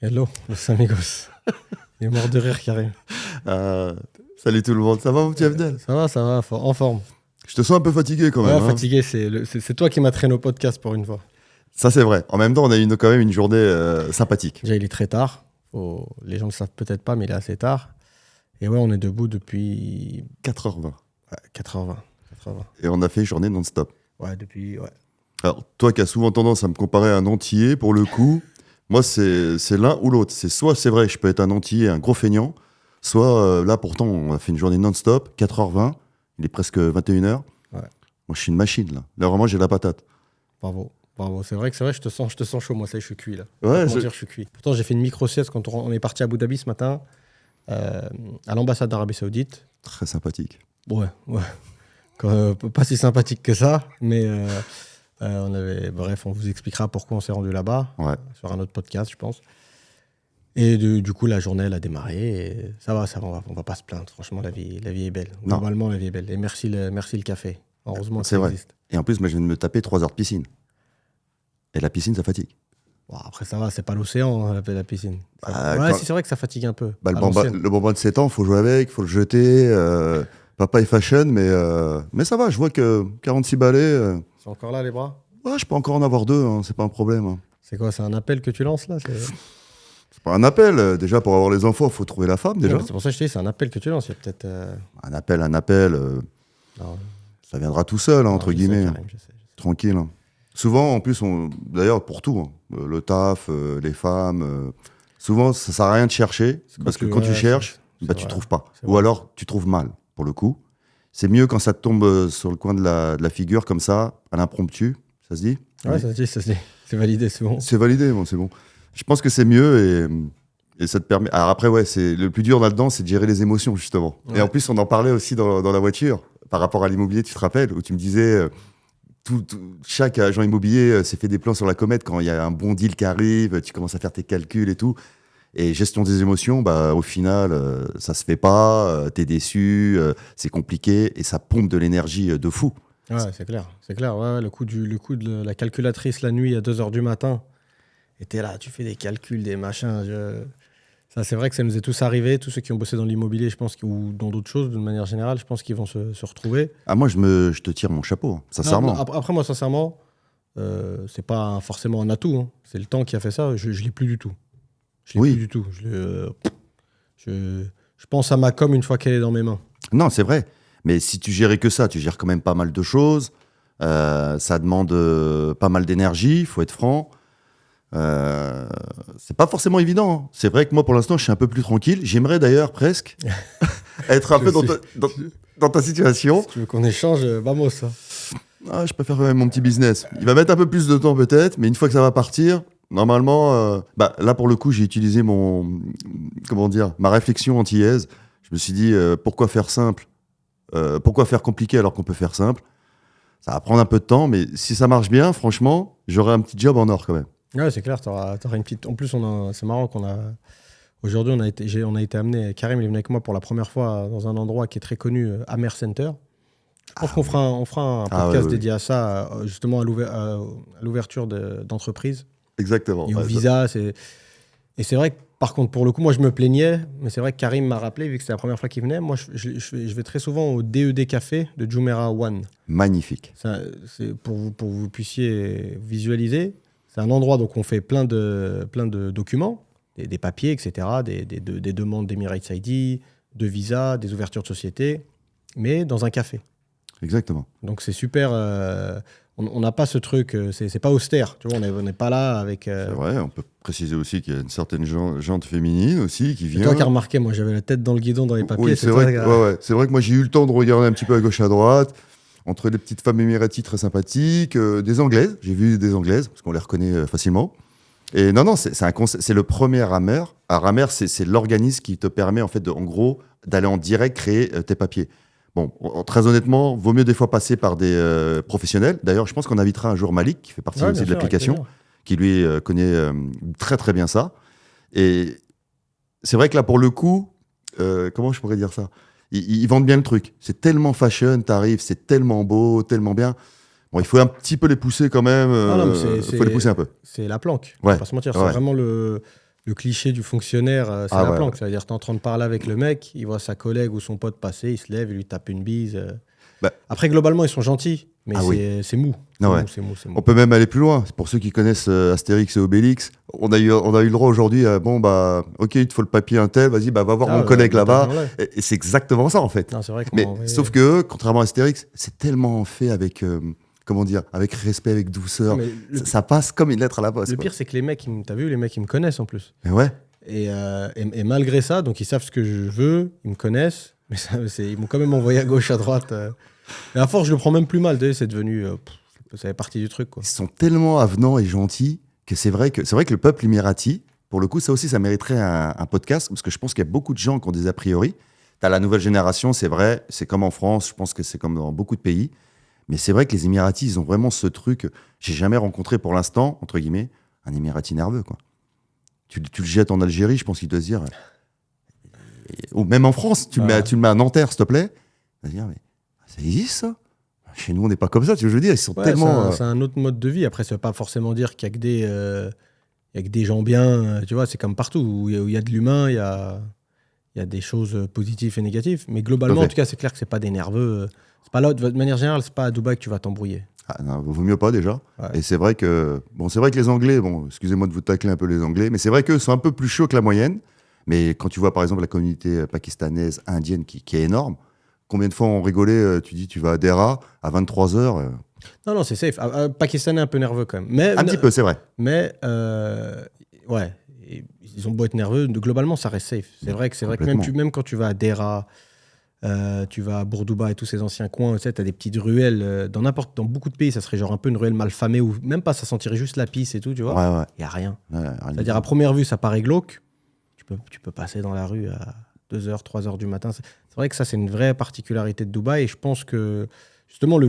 Hello, los amigos. Il est mort de rire, Karim. Salut tout le monde, ça va mon petit Abdel? Ça va, en forme. Je te sens un peu fatigué quand même. Ouais, fatigué, c'est toi qui m'as traîné au podcast pour une fois. Ça c'est vrai. En même temps, on a eu quand même une journée sympathique. Déjà, il est très tard. Les gens ne le savent peut-être pas, mais il est assez tard. Et ouais, on est debout depuis 4h20. ouais, 4h20. Et on a fait journée non-stop. Ouais, depuis... Ouais. Alors, toi qui as souvent tendance à me comparer à un antillais, pour le coup, moi c'est l'un ou l'autre. C'est soit c'est vrai, je peux être un antillais, un gros feignant, soit là pourtant on a fait une journée non-stop, 4h20, il est presque 21h. Ouais. Moi je suis une machine là. Là vraiment j'ai la patate. Bravo. C'est vrai, je te sens chaud. Moi, ça y est, je suis cuit là. Ouais, Comment dire, je suis cuit. Pourtant, j'ai fait une micro-sieste quand on est parti à Abu Dhabi ce matin, à l'ambassade d'Arabie Saoudite. Très sympathique. Ouais. Pas si sympathique que ça, mais bref, on vous expliquera pourquoi on s'est rendu là-bas, sur un autre podcast, je pense. Et du coup, la journée, elle a démarré. Et ça va, on va pas se plaindre. Franchement, la vie est belle. Normalement, la vie est belle. Et merci le café. Heureusement que ça existe. Et en plus, moi, je viens de me taper 3 heures de piscine. Et la piscine, ça fatigue. Bon, après, ça va, c'est pas l'océan, hein, la piscine. C'est vrai que ça fatigue un peu. Le bonbon de 7 ans, il faut jouer avec, il faut le jeter. Papa est fashion, mais ça va, je vois que 46 balais. C'est encore là, les bras? Ouais, je peux encore en avoir 2, hein, c'est pas un problème. Hein. C'est quoi, c'est un appel que tu lances là? C'est pas un appel. Déjà, pour avoir les enfants, il faut trouver la femme, déjà. Ouais, c'est pour ça que je te dis, c'est un appel que tu lances. Il y a peut-être. Un appel. Ça viendra tout seul, hein, entre guillemets. Je sais. Tranquille. Hein. Souvent, en plus, d'ailleurs, pour tout, hein, le taf, les femmes, souvent, ça sert à rien de chercher, parce que quand tu cherches, tu trouves pas. Ou alors, tu trouves mal, pour le coup. C'est mieux quand ça te tombe sur le coin de la figure, comme ça, à l'impromptu, ça se dit? Ouais, ça se dit. C'est validé, c'est bon. C'est validé, bon, c'est bon. Je pense que c'est mieux et ça te permet... Alors après, ouais, le plus dur là-dedans, c'est de gérer les émotions, justement. Ouais. Et en plus, on en parlait aussi dans la voiture, par rapport à l'immobilier, tu te rappelles, où tu me disais... chaque agent immobilier s'est fait des plans sur la comète quand il y a un bon deal qui arrive, tu commences à faire tes calculs et tout. Et gestion des émotions, au final, ça se fait pas, t'es déçu, c'est compliqué et ça pompe de l'énergie de fou. Ouais, c'est clair. Ouais, le coup de la calculatrice la nuit à 2h du matin, et t'es là, tu fais des calculs, des machins. Ça, c'est vrai que ça nous est tous arrivé, tous ceux qui ont bossé dans l'immobilier, je pense, ou dans d'autres choses, de manière générale, je pense qu'ils vont se retrouver. Ah, moi, je te tire mon chapeau, hein, sincèrement. Non, après, moi, sincèrement, c'est pas forcément un atout. Hein. C'est le temps qui a fait ça. Je l'ai plus du tout. Plus du tout. Je pense à ma com une fois qu'elle est dans mes mains. Non, c'est vrai. Mais si tu gérais que ça, tu gères quand même pas mal de choses. Ça demande pas mal d'énergie, il faut être franc. C'est pas forcément évident. Hein. C'est vrai que moi, pour l'instant, je suis un peu plus tranquille. J'aimerais d'ailleurs presque être un peu dans ta situation. Si tu veux qu'on échange, vamos. Je préfère quand même mon petit business. Il va mettre un peu plus de temps peut-être, mais une fois que ça va partir, normalement, là pour le coup, j'ai utilisé ma réflexion antillaise. Je me suis dit, pourquoi faire simple? Pourquoi faire compliqué alors qu'on peut faire simple? Ça va prendre un peu de temps, mais si ça marche bien, franchement, j'aurai un petit job en or quand même. Ouais, c'est clair, t'auras une petite... En plus, c'est marrant qu'on a... Aujourd'hui, on a été amené... Karim, il est venu avec moi pour la première fois dans un endroit qui est très connu, Amer Center. Je pense qu'on fera un podcast dédié à ça, justement à l'ouverture d'entreprises. Exactement. Et au visa, Et c'est vrai que, par contre, pour le coup, moi, je me plaignais, mais c'est vrai que Karim m'a rappelé, vu que c'était la première fois qu'il venait. Moi, je vais très souvent au DED Café de Jumeirah One. Magnifique. C'est pour que vous puissiez visualiser. C'est un endroit donc on fait plein de documents, des papiers, etc., des demandes d'Emirates ID, de visa, des ouvertures de société, mais dans un café. Exactement. Donc c'est super. On n'a pas ce truc, c'est pas austère. Tu vois, on n'est pas là avec. C'est vrai. On peut préciser aussi qu'il y a une certaine jante féminine aussi qui vient. C'est toi qui as remarqué. Moi, j'avais la tête dans le guidon dans les papiers. Oui, c'est vrai. C'est vrai que moi j'ai eu le temps de regarder un petit peu à gauche à droite. Entre les petites femmes émiraties très sympathiques, des Anglaises, j'ai vu des Anglaises, parce qu'on les reconnaît facilement. Et non, c'est le premier Amer. Alors, Amer, c'est l'organisme qui te permet, en fait, en gros, d'aller en direct créer tes papiers. Bon, très honnêtement, vaut mieux des fois passer par des professionnels. D'ailleurs, je pense qu'on invitera un jour Malik, qui fait partie aussi de l'application, qui lui connaît très très bien ça. Et c'est vrai que là, pour le coup, comment je pourrais dire ça? Ils vendent bien le truc. C'est tellement fashion, t'arrives, c'est tellement beau, tellement bien. Bon, il faut un petit peu les pousser quand même. Il faut les pousser un peu. C'est la planque. Ouais. On va pas se mentir. C'est vraiment le cliché du fonctionnaire, c'est la planque. C'est-à-dire, tu es en train de parler avec le mec, il voit sa collègue ou son pote passer, il se lève, il lui tape une bise. Après, globalement, ils sont gentils, mais c'est mou. C'est mou. On peut même aller plus loin. Pour ceux qui connaissent Astérix et Obélix, on a eu le droit aujourd'hui à ok, il te faut le papier Intel, vas-y, va voir mon collègue là-bas. Et c'est exactement ça, en fait. Non, c'est vrai sauf que, contrairement à Astérix, c'est tellement fait avec, avec respect, avec douceur. Ça passe comme une lettre à la poste. Le pire, c'est que les mecs, t'as vu, les mecs, ils me connaissent en plus. Et ouais. Et malgré ça, donc ils savent ce que je veux, ils me connaissent, mais ils m'ont quand même envoyé à gauche, à droite. Mais à force, je le prends même plus mal. C'est devenu... ça fait partie du truc, quoi. Ils sont tellement avenants et gentils que c'est vrai que le peuple émirati, pour le coup, ça aussi, ça mériterait un podcast, parce que je pense qu'il y a beaucoup de gens qui ont des a priori. T'as la nouvelle génération, c'est vrai, c'est comme en France, je pense que c'est comme dans beaucoup de pays. Mais c'est vrai que les Émiratis, ils ont vraiment ce truc. J'ai jamais rencontré pour l'instant, entre guillemets, un Émirati nerveux, quoi. Tu le jettes en Algérie, je pense qu'il doit se dire. Ou même en France, tu le mets à Nanterre, s'il te plaît. Il va se dire, mais ça existe, ça? Chez nous, on n'est pas comme ça, tu veux dire. Ils sont tellement. C'est un autre mode de vie. Après, ça ne veut pas forcément dire qu'il y a que des gens bien. Tu vois, c'est comme partout. Où il y a de l'humain, il y a des choses positives et négatives. Mais globalement, en tout cas, c'est clair que ce n'est pas des nerveux. C'est pas là, de manière générale, c'est pas à Dubaï que tu vas t'embrouiller. Ah non, vaut mieux pas déjà. Ouais. Et c'est vrai que les Anglais, excusez-moi de vous tacler un peu les Anglais, mais c'est vrai qu'eux sont un peu plus chauds que la moyenne. Mais quand tu vois par exemple la communauté pakistanaise, indienne qui est énorme, combien de fois on rigolait, tu dis tu vas à Dera à 23h. Non, c'est safe. Pakistanais un peu nerveux quand même. Mais, un petit peu, c'est vrai. Mais ouais, ils ont beau être nerveux, globalement ça reste safe. C'est vrai que même quand tu vas à Dera, tu vas à Bourdouba et tous ces anciens coins, tu as des petites ruelles. Dans beaucoup de pays, ça serait genre un peu une ruelle mal famée où même pas, ça sentirait juste la pisse et tout, tu vois. Ouais. Il n'y a rien. C'est-à-dire, à première vue, ça paraît glauque. Tu peux passer dans la rue à 2h, 3h du matin. C'est vrai que ça, c'est une vraie particularité de Dubaï. Et je pense que, justement,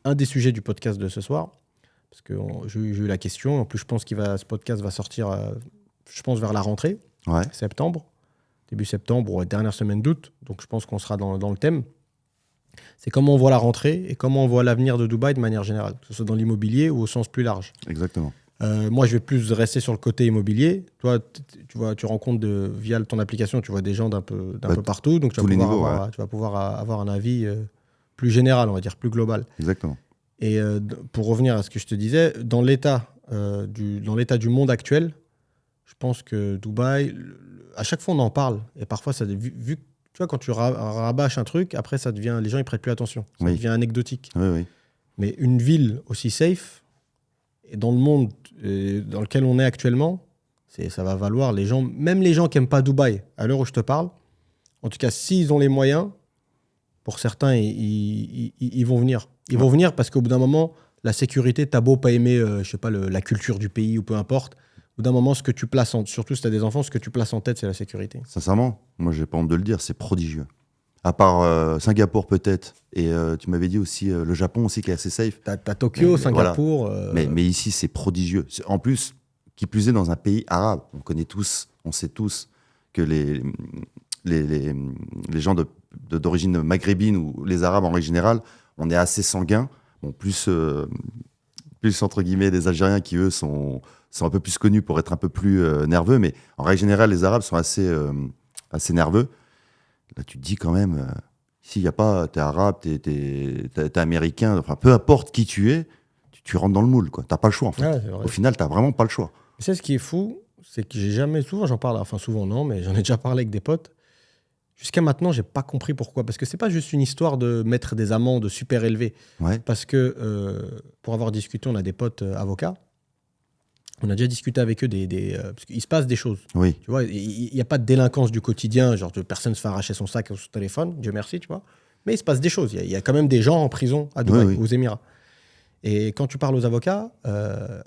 un des sujets du podcast de ce soir, parce que j'ai eu la question, en plus, je pense que ce podcast va sortir, je pense, vers la rentrée, septembre. Début septembre ou dernière semaine d'août, donc je pense qu'on sera dans le thème. C'est comment on voit la rentrée et comment on voit l'avenir de Dubaï de manière générale, que ce soit dans l'immobilier ou au sens plus large. Exactement. Moi, je vais plus rester sur le côté immobilier. Toi, tu rencontres via ton application, tu vois des gens d'un peu partout, donc tu vas pouvoir avoir un avis plus général, on va dire, plus global. Exactement. Et pour revenir à ce que je te disais, dans l'état du monde actuel, je pense que Dubaï, à chaque fois on en parle, et parfois ça vu tu vois, quand tu rabâches un truc, après ça devient, les gens ils prêtent plus attention, ça devient anecdotique. Oui. Mais une ville aussi safe, et dans le monde dans lequel on est actuellement, ça va valoir les gens, même les gens qui n'aiment pas Dubaï, à l'heure où je te parle, en tout cas s'ils ont les moyens, pour certains ils vont venir. Ils vont venir parce qu'au bout d'un moment, la sécurité, t'as beau pas aimer je sais pas, la culture du pays ou peu importe, au bout d'un moment, ce que tu places surtout si tu as des enfants, ce que tu places en tête, c'est la sécurité. Sincèrement, moi, j'ai pas honte de le dire, c'est prodigieux. À part Singapour, peut-être. Et tu m'avais dit aussi le Japon aussi qui est assez safe. T'as Tokyo, Singapour. Voilà. Mais ici, c'est prodigieux. En plus, qui plus est dans un pays arabe. On sait tous que les gens d'origine maghrébine ou les Arabes en règle générale, on est assez sanguins. Bon, plus entre guillemets, les Algériens qui, eux, sont un peu plus connus pour être un peu plus nerveux, mais en règle générale, les Arabes sont assez nerveux. Là, tu te dis quand même, s'il n'y a pas, t'es arabe, t'es américain, enfin, peu importe qui tu es, tu rentres dans le moule, quoi. T'as pas le choix, en fait. Ouais, au final, t'as vraiment pas le choix. C'est ce qui est fou, c'est que souvent j'en parle, enfin souvent non, mais j'en ai déjà parlé avec des potes. Jusqu'à maintenant, j'ai pas compris pourquoi. Parce que c'est pas juste une histoire de mettre des amendes super élevées. Ouais. Parce que, pour avoir discuté, on a des potes avocats. On a déjà discuté avec eux parce qu'il se passe des choses. Oui. Tu vois, il n'y a pas de délinquance du quotidien, genre personne se fait arracher son sac ou son téléphone, Dieu merci, tu vois. Mais il se passe des choses. Il y a quand même des gens en prison à Dubaï, aux Émirats. Et quand tu parles aux avocats,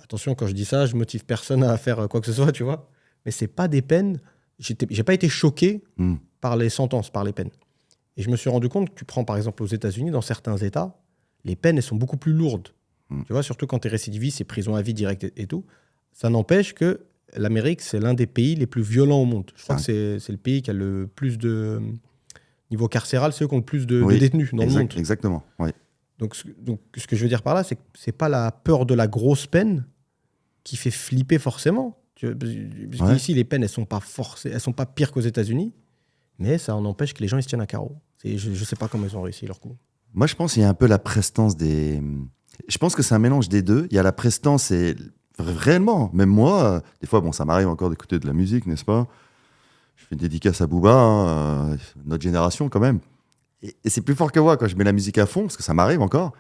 attention, quand je dis ça, je motive personne à faire quoi que ce soit, tu vois. Mais c'est pas des peines. J'ai pas été choqué par les sentences, par les peines. Et je me suis rendu compte que tu prends par exemple aux États-Unis, dans certains États, les peines elles sont beaucoup plus lourdes. Tu vois, surtout quand tu es récidiviste, c'est prison à vie directe et tout. Ça n'empêche que l'Amérique, c'est l'un des pays les plus violents au monde. Je crois que c'est le pays qui a le plus de... Niveau carcéral, c'est eux qui ont le plus de détenus dans le monde. Exactement, oui. Donc, ce que je veux dire par là, c'est que c'est pas la peur de la grosse peine qui fait flipper forcément. Ici, les peines, elles sont pas forcées, elles sont pas pires qu'aux États-Unis, mais ça en empêche que les gens ils se tiennent à carreau. Je sais pas comment ils ont réussi leur coup. Moi, je pense qu'il y a un peu la prestance des... Je pense que c'est un mélange des deux. Il y a la prestance et... Réellement, même moi, des fois, bon, ça m'arrive encore d'écouter de la musique, n'est-ce pas ? Je fais une dédicace à Booba, hein, notre génération quand même. Et c'est plus fort que moi quand je mets la musique à fond, parce que ça m'arrive encore.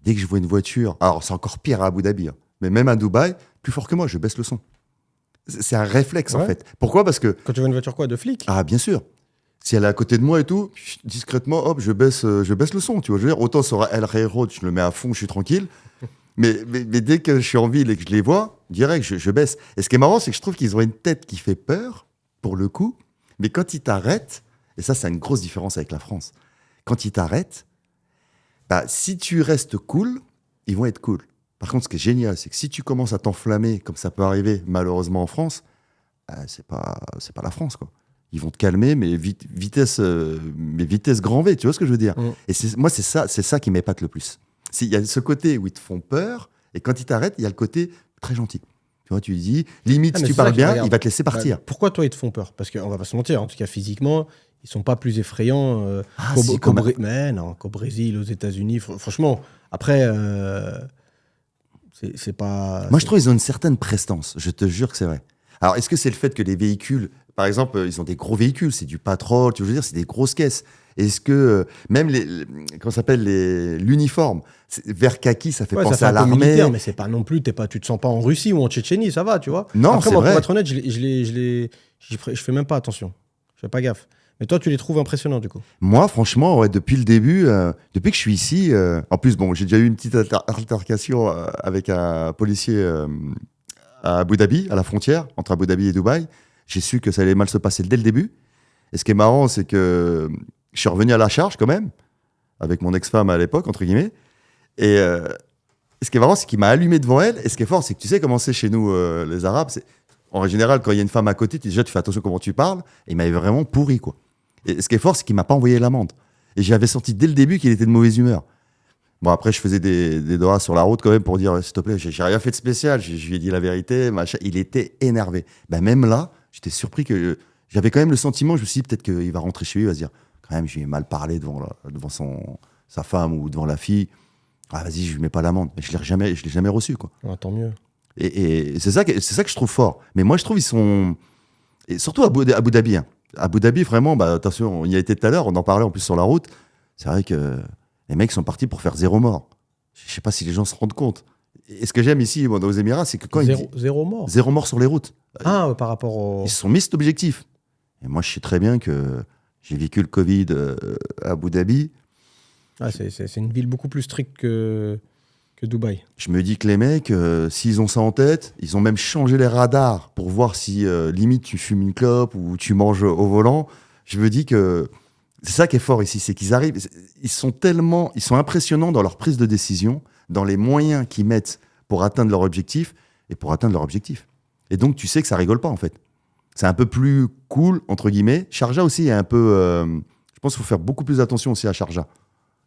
Dès que je vois une voiture... Alors, c'est encore pire à Abu Dhabi, hein, mais même à Dubaï, plus fort que moi, je baisse le son. C'est un réflexe, en fait. Pourquoi ? Parce que... Quand tu vois une voiture quoi, de flic ? Ah, bien sûr. Si elle est à côté de moi et tout, discrètement, hop, je baisse le son, tu vois. Je veux dire, autant sur El Rey Road, je le mets à fond, je suis tranquille. Mais dès que je suis en ville et que je les vois, direct, je baisse. Et ce qui est marrant, c'est que je trouve qu'ils ont une tête qui fait peur, pour le coup. Mais quand ils t'arrêtent, et ça, c'est une grosse différence avec la France. Quand ils t'arrêtent, bah, si tu restes cool, ils vont être cool. Par contre, ce qui est génial, c'est que si tu commences à t'enflammer, comme ça peut arriver malheureusement en France, c'est pas la France, quoi. Ils vont te calmer, mais vitesse grand V, tu vois ce que je veux dire ? Et moi, c'est ça qui m'épate le plus. Il y a ce côté où ils te font peur, et quand ils t'arrêtent, il y a le côté très gentil. Tu vois, tu lui dis, limite, si tu parles bien, il va te laisser partir. Pourquoi toi, ils te font peur ? Parce qu'on va pas se mentir, en tout cas physiquement, ils sont pas plus effrayants qu'au Brésil, aux États-Unis. Franchement, après, c'est pas... Moi, je trouve qu'ils ont une certaine prestance. Je te jure que c'est vrai. Alors, est-ce que c'est le fait que les véhicules, par exemple, ils ont des gros véhicules, c'est du Patrol, tu veux dire, c'est des grosses caisses. Est-ce que même comment ça s'appelle, l'uniforme, vert kaki, ça fait penser à l'armée. Militaire, mais c'est pas non plus, tu te sens pas en Russie ou en Tchétchénie, ça va, tu vois. Non, après, c'est moi, vrai. pour être honnête, je fais même pas attention. Je fais pas gaffe. Mais toi, tu les trouves impressionnants, du coup ? Moi, franchement, ouais, depuis le début, depuis que je suis ici, en plus, bon, j'ai déjà eu une petite altercation avec un policier à Abu Dhabi, à la frontière, entre Abu Dhabi et Dubaï. J'ai su que ça allait mal se passer dès le début. Et ce qui est marrant, c'est que je suis revenu à la charge quand même, avec mon ex-femme à l'époque, entre guillemets. Et ce qui est marrant, c'est qu'il m'a allumé devant elle. Et ce qui est fort, c'est que tu sais comment c'est chez nous, les Arabes. En général, quand il y a une femme à côté, déjà, tu fais attention comment tu parles. Et il m'avait vraiment pourri, quoi. Et ce qui est fort, c'est qu'il m'a pas envoyé l'amende. Et j'avais senti dès le début qu'il était de mauvaise humeur. Bon, après, je faisais des doigts sur la route quand même pour dire, s'il te plaît, j'ai rien fait de spécial. Je lui ai dit la vérité, machin. Il était énervé. Ben, même là, j'étais surpris que j'avais quand même le sentiment, je me suis dit peut-être qu'il va rentrer chez lui, il va se dire, quand même, je lui ai mal parlé devant sa femme ou devant la fille. Ah, vas-y, je lui mets pas l'amende. Mais je l'ai jamais reçu, quoi. Ah, tant mieux. Et c'est ça que je trouve fort. Mais moi, je trouve ils sont, et surtout à Abu Dhabi. Hein. Abu Dhabi, vraiment, bah, attention, on y a été tout à l'heure, on en parlait en plus sur la route. C'est vrai que les mecs sont partis pour faire 0 mort. Je sais pas si les gens se rendent compte. Et ce que j'aime ici, bon, aux Émirats, c'est que quand zéro mort. 0 mort sur les routes. Ah, par rapport au... Ils se sont mis cet objectif. Et moi, je sais très bien que j'ai vécu le Covid à Abu Dhabi. Ah, c'est une ville beaucoup plus stricte que Dubaï. Je me dis que les mecs, s'ils ont ça en tête, ils ont même changé les radars pour voir si, limite, tu fumes une clope ou tu manges au volant. Je me dis que c'est ça qui est fort ici, c'est qu'ils arrivent, ils sont impressionnants dans leur prise de décision, dans les moyens qu'ils mettent pour atteindre leur objectif et pour atteindre leur objectif. Et donc, tu sais que ça rigole pas, en fait. C'est un peu plus cool, entre guillemets. Sharjah aussi est un peu... je pense qu'il faut faire beaucoup plus attention aussi à Sharjah.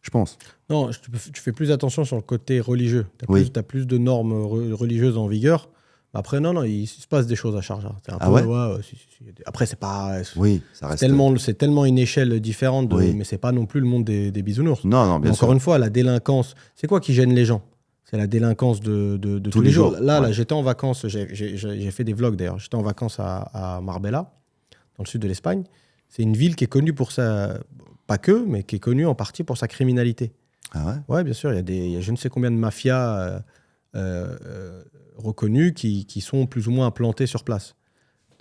Je pense. Non, tu fais plus attention sur le côté religieux. Tu as plus de normes religieuses en vigueur. Après, non, il se passe des choses à Sharjah. Ouais, si. Après, c'est pas... Oui, ça reste... C'est tellement une échelle différente, mais c'est pas non plus le monde des bisounours. Non, bien sûr. Encore une fois, la délinquance, c'est quoi qui gêne les gens ? C'est la délinquance de tous les jours. Là, j'étais en vacances, j'ai fait des vlogs d'ailleurs. J'étais en vacances à Marbella, dans le sud de l'Espagne. C'est une ville qui est connue pour sa... Pas que, mais qui est connue en partie pour sa criminalité. Ah ouais ? Ouais, bien sûr. Il y a je ne sais combien de mafias reconnues qui sont plus ou moins implantées sur place.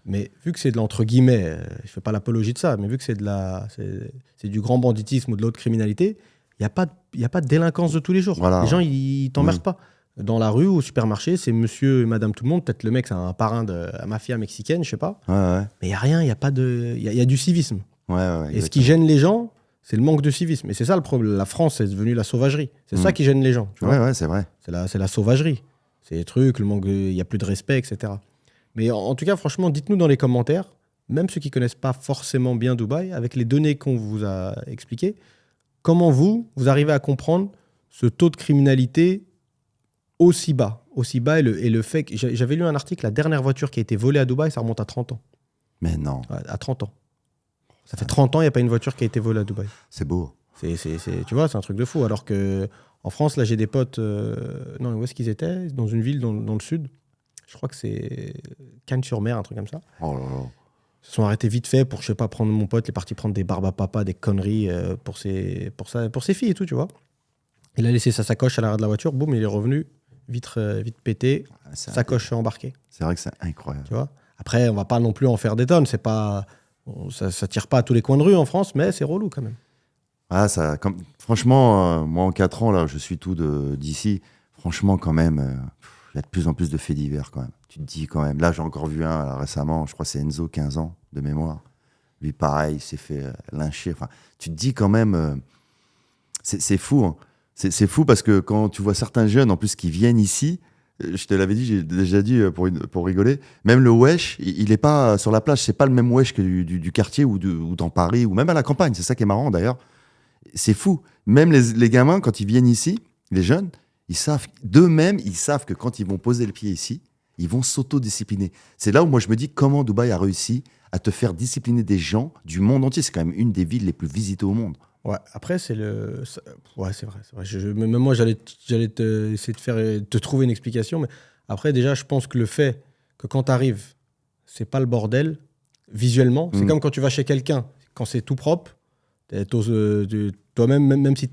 Mais vu que c'est de l'entre guillemets, je ne fais pas l'apologie de ça, mais vu que c'est du grand banditisme ou de l'autre criminalité, il n'y a pas de délinquance de tous les jours. Voilà. Les gens, ils t'emmerdent pas. Dans la rue ou au supermarché, c'est monsieur et madame tout le monde. Peut-être le mec, c'est un parrain de la mafia mexicaine, je sais pas. Ouais. Mais il n'y a rien, il y a du civisme. Ouais, et ce qui gêne les gens, c'est le manque de civisme. Et c'est ça le problème. La France est devenue la sauvagerie. C'est ça qui gêne les gens. Tu vois, c'est vrai. C'est la sauvagerie. C'est les trucs, il n'y a plus de respect, etc. Mais en tout cas, franchement, dites-nous dans les commentaires, même ceux qui ne connaissent pas forcément bien Dubaï, avec les données qu'on vous a expliquées, comment vous arrivez à comprendre ce taux de criminalité aussi bas. Et le fait que j'avais lu un article, la dernière voiture qui a été volée à Dubaï, ça remonte à 30 ans. Mais non. Ouais, à 30 ans. Ça fait 30 ans, il n'y a pas une voiture qui a été volée à Dubaï. C'est beau. Tu vois, c'est un truc de fou. Alors qu'en France, là, j'ai des potes... non, où est-ce qu'ils étaient ? Dans une ville dans le sud. Je crois que c'est Cannes-sur-Mer, un truc comme ça. Oh là là. Ils se sont arrêtés vite fait pour, je sais pas, prendre mon pote. Il est parti prendre des barbes à papa, des conneries pour ses filles et tout, tu vois. Il a laissé sa sacoche à l'arrière de la voiture. Boum, il est revenu. Vite pété. Sacoche embarquée. C'est vrai que c'est incroyable. Tu vois. Après, on va pas non plus en faire des tonnes. C'est pas... Ça tire pas à tous les coins de rue en France, mais c'est relou quand même. Ah, franchement, moi en 4 ans, là, je suis tout d'ici. Franchement, quand même, il y a de plus en plus de faits divers quand même. Tu te dis quand même. Là, j'ai encore vu un récemment, je crois que c'est Enzo, 15 ans de mémoire. Lui, pareil, il s'est fait lyncher. Enfin, tu te dis quand même, c'est fou. Hein. C'est fou parce que quand tu vois certains jeunes en plus qui viennent ici, je te l'avais dit, j'ai déjà dit pour rigoler, même le wesh, il est pas sur la plage, c'est pas le même wesh que du quartier ou dans Paris ou même à la campagne. C'est ça qui est marrant d'ailleurs. C'est fou. Même les gamins, quand ils viennent ici, les jeunes, ils savent que quand ils vont poser le pied ici, ils vont s'auto-discipliner. C'est là où moi je me dis comment Dubaï a réussi à te faire discipliner des gens du monde entier. C'est quand même une des villes les plus visitées au monde. Ouais, après, ouais, c'est vrai. Même moi, j'allais essayer de te trouver une explication. Mais après, déjà, je pense que le fait que quand tu arrives, c'est pas le bordel, visuellement, c'est comme quand tu vas chez quelqu'un, quand c'est tout propre, toi-même, même si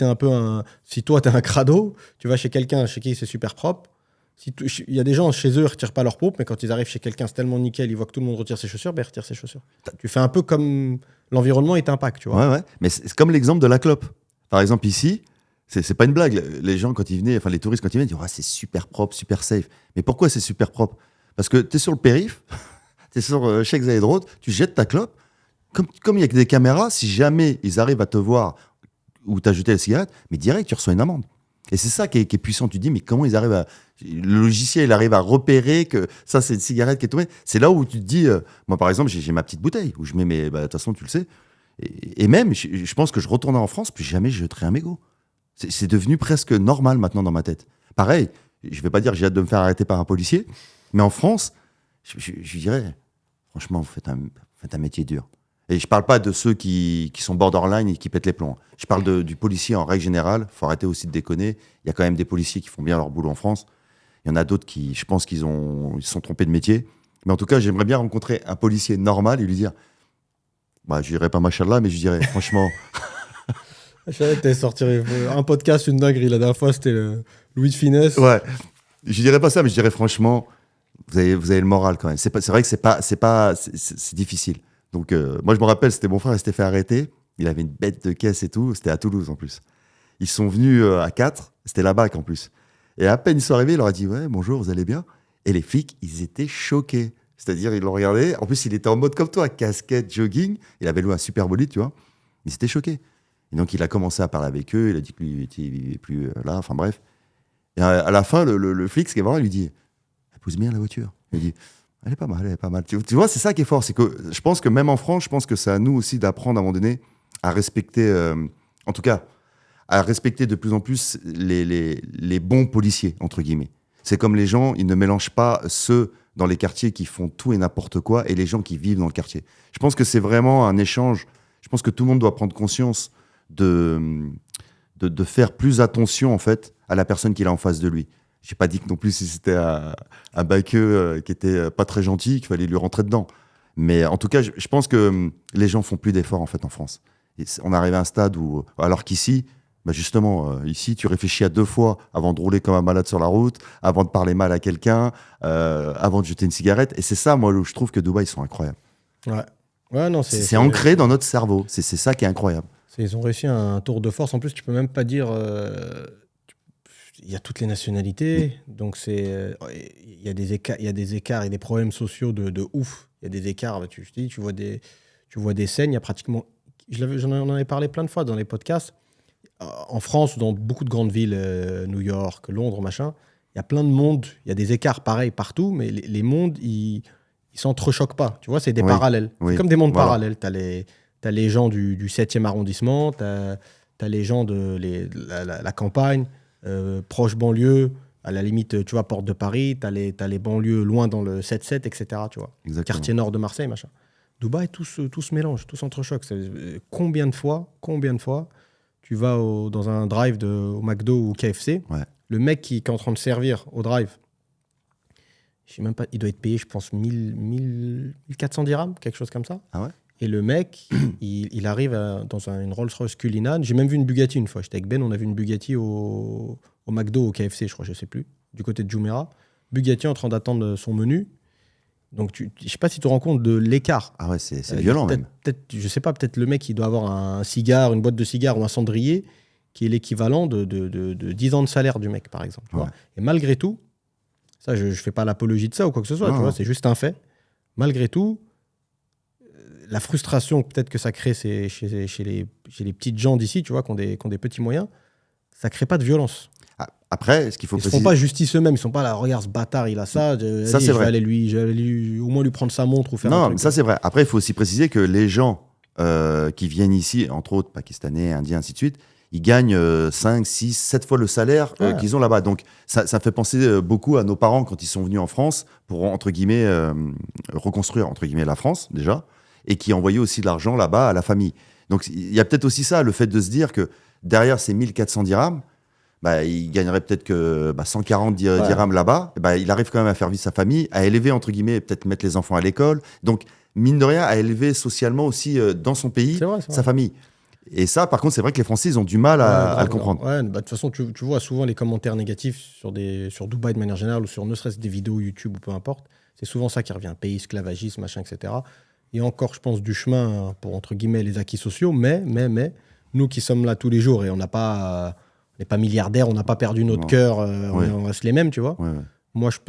si toi, t'es un crado, tu vas chez quelqu'un chez qui c'est super propre. Il y a des gens chez eux, ils ne retirent pas leurs pompes, mais quand ils arrivent chez quelqu'un, c'est tellement nickel, ils voient que tout le monde retire ses chaussures, ben ils retirent ses chaussures. Tu fais un peu comme l'environnement, il t'impacte, tu vois. Ouais. Mais c'est comme l'exemple de la clope. Par exemple, ici, c'est pas une blague. Les gens, quand ils venaient, enfin les touristes, quand ils venaient, ils disaient c'est super propre, super safe. Mais pourquoi c'est super propre ? Parce que tu es sur le périph', tu es sur Sheikh Zayed Road, tu jettes ta clope. Comme il y a que des caméras, si jamais ils arrivent à te voir où tu as jeté la cigarette, mais direct, tu reçois une amende. Et c'est ça qui est puissant. Tu te dis, mais comment ils arrivent à. Le logiciel, il arrive à repérer que ça, c'est une cigarette qui est tombée. C'est là où tu te dis, moi, par exemple, j'ai ma petite bouteille où je mets mes. De toute façon, tu le sais. Et même, je pense que je retournerai en France, plus jamais je jetterai un mégot. C'est devenu presque normal maintenant dans ma tête. Pareil, je vais pas dire que j'ai hâte de me faire arrêter par un policier, mais en France, je dirais, franchement, vous faites un métier dur. Et je parle pas de ceux qui sont borderline et qui pètent les plombs. Je parle du policier en règle générale. Faut arrêter aussi de déconner. Il y a quand même des policiers qui font bien leur boulot en France. Il y en a d'autres qui, je pense qu'ils se sont trompés de métier. Mais en tout cas, j'aimerais bien rencontrer un policier normal et lui dire, je dirais pas machallah, mais je dirais franchement. Je savais que t'allais sortir un podcast, une dinguerie. La dernière fois, c'était Louis de Finesse. Ouais. Je dirais pas ça, mais je dirais franchement, vous avez le moral quand même. C'est vrai que c'est difficile. Donc, moi, je me rappelle, c'était mon frère, il s'était fait arrêter. Il avait une bête de caisse et tout. C'était à Toulouse, en plus. Ils sont venus à 4. C'était la BAC, en plus. Et à peine ils sont arrivés, il leur a dit « Ouais, bonjour, vous allez bien ?» Et les flics, ils étaient choqués. C'est-à-dire, ils l'ont regardé. En plus, il était en mode comme toi, casquette, jogging. Il avait loué un super bolide, tu vois. Ils étaient choqués. Et donc, il a commencé à parler avec eux. Il a dit que lui, il vivait plus là. Enfin, bref. Et à la fin, le flic, ce qui est marrant, il lui dit « Elle pousse bien la voiture. » Il dit « Elle est pas mal. » Tu vois, c'est ça qui est fort. C'est que je pense que même en France, je pense que c'est à nous aussi d'apprendre à un moment donné à respecter, en tout cas, à respecter de plus en plus les bons policiers, entre guillemets. C'est comme les gens, ils ne mélangent pas ceux dans les quartiers qui font tout et n'importe quoi et les gens qui vivent dans le quartier. Je pense que c'est vraiment un échange. Je pense que tout le monde doit prendre conscience de faire plus attention, en fait, à la personne qu'il a en face de lui. J'ai pas dit que non plus si c'était un baqueux qui était pas très gentil, qu'il fallait lui rentrer dedans. Mais en tout cas, je pense que les gens font plus d'efforts, en fait, en France. Et on arrive à un stade où, alors qu'ici, justement, ici, tu réfléchis à 2 fois avant de rouler comme un malade sur la route, avant de parler mal à quelqu'un, avant de jeter une cigarette. Et c'est ça, moi, où je trouve que Dubaï, ils sont incroyables. Ouais, non, c'est ancré dans notre cerveau. C'est ça qui est incroyable. Ils ont réussi un tour de force. En plus, tu peux même pas dire... Il y a toutes les nationalités, donc il y a des écarts et des problèmes sociaux de ouf. Il y a des écarts, tu vois des scènes, il y a pratiquement... J'en avais parlé plein de fois dans les podcasts. En France, dans beaucoup de grandes villes, New York, Londres, machin, il y a plein de mondes, il y a des écarts pareils partout, mais les mondes, ils s'entrechoquent pas. Tu vois, c'est des parallèles. Oui. C'est comme des mondes parallèles. T'as les gens du 7e arrondissement, t'as les gens de la campagne, proche banlieue, À la limite, tu vois, Porte de Paris, t'as les banlieues loin dans le 7-7, etc. Tu vois. Quartier nord de Marseille, machin. Dubaï, tout se mélange, tout s'entrechoque. Combien de fois tu vas dans un drive au McDo ou KFC, le mec qui est en train de servir au drive, je sais même pas, il doit être payé, je pense, 1400 dirhams, quelque chose comme ça. Ah ouais. Et le mec, il arrive dans une Rolls-Royce Cullinan. J'ai même vu une Bugatti une fois. J'étais avec Ben, on a vu une Bugatti au McDo, au KFC, je crois, je sais plus, du côté de Jumeirah. Bugatti en train d'attendre son menu. Donc, je sais pas si tu te rends compte de l'écart. Ah ouais, c'est violent même. Je sais pas, peut-être le mec, il doit avoir un cigare, une boîte de cigares ou un cendrier qui est l'équivalent de 10 ans de salaire du mec, par exemple. Tu vois. Et malgré tout, ça, je fais pas l'apologie de ça ou quoi que ce soit, tu vois, c'est juste un fait. Malgré tout, la frustration peut-être que ça crée chez les petites gens d'ici, tu vois, qui ont des petits moyens, ça crée pas de violence. Après, ce qu'il faut préciser... Ils ne font pas justice eux-mêmes, ils ne sont pas là, regarde ce bâtard, il a ça, ça c'est vrai. Je vais aller au moins lui prendre sa montre ou faire un truc. Non, ça c'est vrai. Après, il faut aussi préciser que les gens qui viennent ici, entre autres pakistanais, indiens, ainsi de suite, ils gagnent 5, 6, 7 fois le salaire qu'ils ont là-bas. Donc, ça fait penser beaucoup à nos parents quand ils sont venus en France pour, entre guillemets, reconstruire, entre guillemets, la France, déjà, et qui envoyaient aussi de l'argent là-bas à la famille. Donc, il y a peut-être aussi ça, le fait de se dire que derrière ces 1400 dirhams, il gagnerait peut-être que 140 dirhams là-bas. Il arrive quand même à faire vivre sa famille, à élever, entre guillemets, peut-être mettre les enfants à l'école. Donc, mine de rien, à élever socialement aussi dans son pays sa famille. Et ça, par contre, c'est vrai que les Français, ils ont du mal à le comprendre. De toute façon, tu vois souvent les commentaires négatifs sur Dubaï de manière générale ou sur ne serait-ce des vidéos YouTube ou peu importe. C'est souvent ça qui revient. Pays esclavagisme, machin, etc. Il y a encore, je pense, du chemin pour, entre guillemets, les acquis sociaux. Mais, nous qui sommes là tous les jours et on n'est pas milliardaires, on n'a pas perdu notre cœur, on reste les mêmes, tu vois. Moi, je